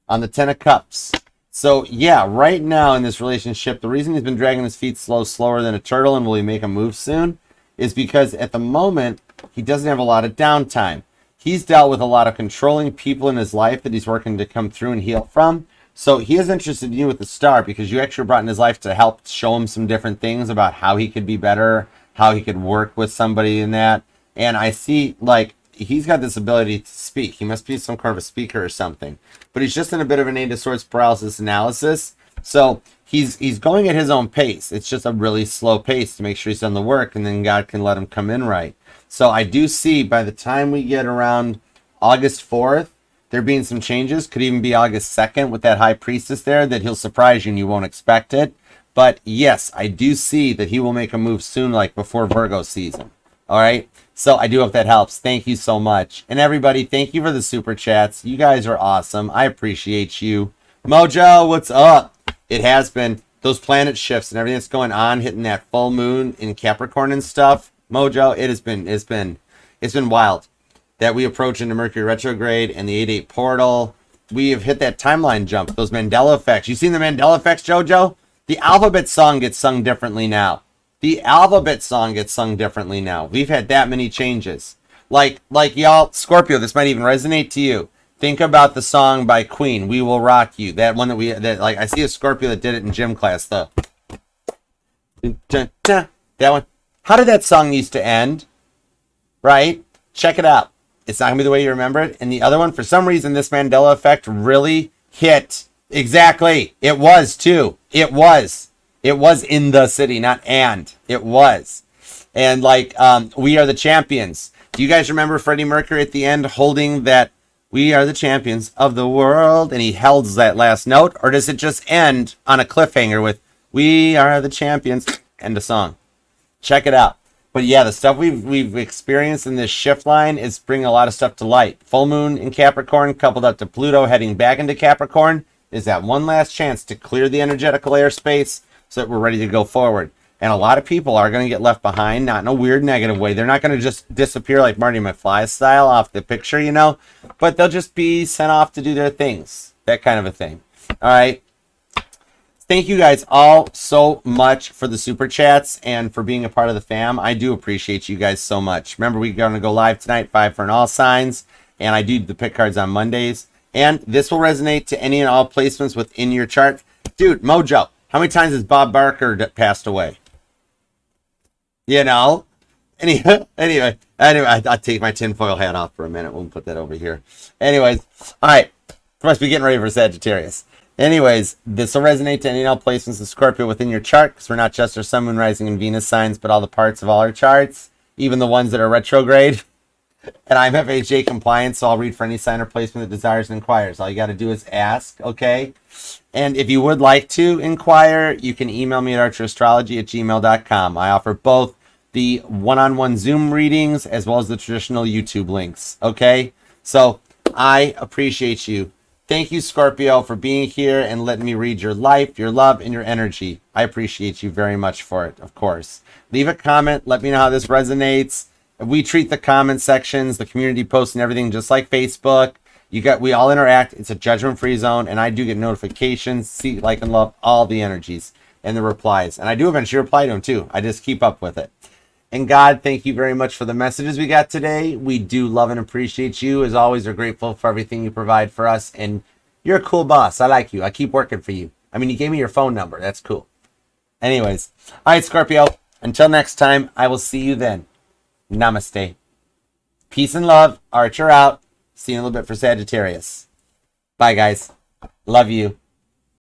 on the Ten of Cups. So, yeah, right now in this relationship, the reason he's been dragging his feet slower than a turtle, and will he make a move soon, is because at the moment, he doesn't have a lot of downtime. He's dealt with a lot of controlling people in his life that he's working to come through and heal from. So he is interested in you with the Star, because you actually brought in his life to help show him some different things about how he could be better, how he could work with somebody in that. And I see, like, he's got this ability to speak. He must be some kind of a speaker or something. But he's just in a bit of an Eight of Swords paralysis analysis. So he's going at his own pace. It's just a really slow pace to make sure he's done the work, and then God can let him come in right. So I do see by the time we get around August 4th, there being some changes. Could even be August 2nd with that High Priestess there, that he'll surprise you and you won't expect it. But yes, I do see that he will make a move soon, like before Virgo season. All right. So I do hope that helps. Thank you so much. And everybody, thank you for the super chats. You guys are awesome. I appreciate you. Mojo, what's up? It has been those planet shifts and everything that's going on, hitting that full moon in Capricorn and stuff. Mojo, it's been wild that we approach into Mercury retrograde and the 8-8 portal. We have hit that timeline jump, those Mandela effects. You seen the Mandela effects, Jojo? The alphabet song gets sung differently now. The alphabet song gets sung differently now. We've had that many changes. Like y'all, Scorpio, this might even resonate to you. Think about the song by Queen, "We Will Rock You." That one like I see a Scorpio that did it in gym class though. That one. How did that song used to end? Right? Check it out. It's not going to be the way you remember it. And the other one, for some reason, this Mandela effect really hit. Exactly. It was, too. It was. It was in the city, not and. It was. And, like, We Are the Champions. Do you guys remember Freddie Mercury at the end holding that "We are the champions of the world"? And he held that last note? Or does it just end on a cliffhanger with "We are the champions"? End of song. Check it out. But yeah, the stuff we've experienced in this shift line is bringing a lot of stuff to light. Full moon in Capricorn coupled up to Pluto heading back into Capricorn is that one last chance to clear the energetical airspace so that we're ready to go forward. And a lot of people are going to get left behind, not in a weird negative way. They're not going to just disappear like Marty McFly style off the picture, you know, but they'll just be sent off to do their things. That kind of a thing. All right. Thank you guys all so much for the super chats and for being a part of the fam. I do appreciate you guys so much. Remember, we're going to go live tonight, 5 for an all signs, and I do the pick cards on Mondays. And this will resonate to any and all placements within your chart. Dude, Mojo, how many times has Bob Barker passed away? You know? Anyway, I'll take my tinfoil hat off for a minute. We'll put that over here. Anyways, all right. Must be getting ready for Sagittarius. Anyways, this will resonate to any and all placements of Scorpio within your chart, because we're not just our Sun, Moon, Rising, and Venus signs, but all the parts of all our charts, even the ones that are retrograde. And I'm FHA compliant, so I'll read for any sign or placement that desires and inquires. All you got to do is ask, okay? And if you would like to inquire, you can email me at archerastrology@gmail.com. I offer both the one-on-one Zoom readings as well as the traditional YouTube links, okay? So I appreciate you. Thank you, Scorpio, for being here and letting me read your life, your love, and your energy. I appreciate you very much for it, of course. Leave a comment. Let me know how this resonates. We treat the comment sections, the community posts, and everything just like Facebook. We all interact. It's a judgment-free zone, and I do get notifications, see, like, and love all the energies and the replies. And I do eventually reply to them, too. I just keep up with it. And God, thank you very much for the messages we got today. We do love and appreciate you. As always, we're grateful for everything you provide for us. And you're a cool boss. I like you. I keep working for you. I mean, you gave me your phone number. That's cool. Anyways. All right, Scorpio. Until next time, I will see you then. Namaste. Peace and love. Archer out. See you in a little bit for Sagittarius. Bye, guys. Love you.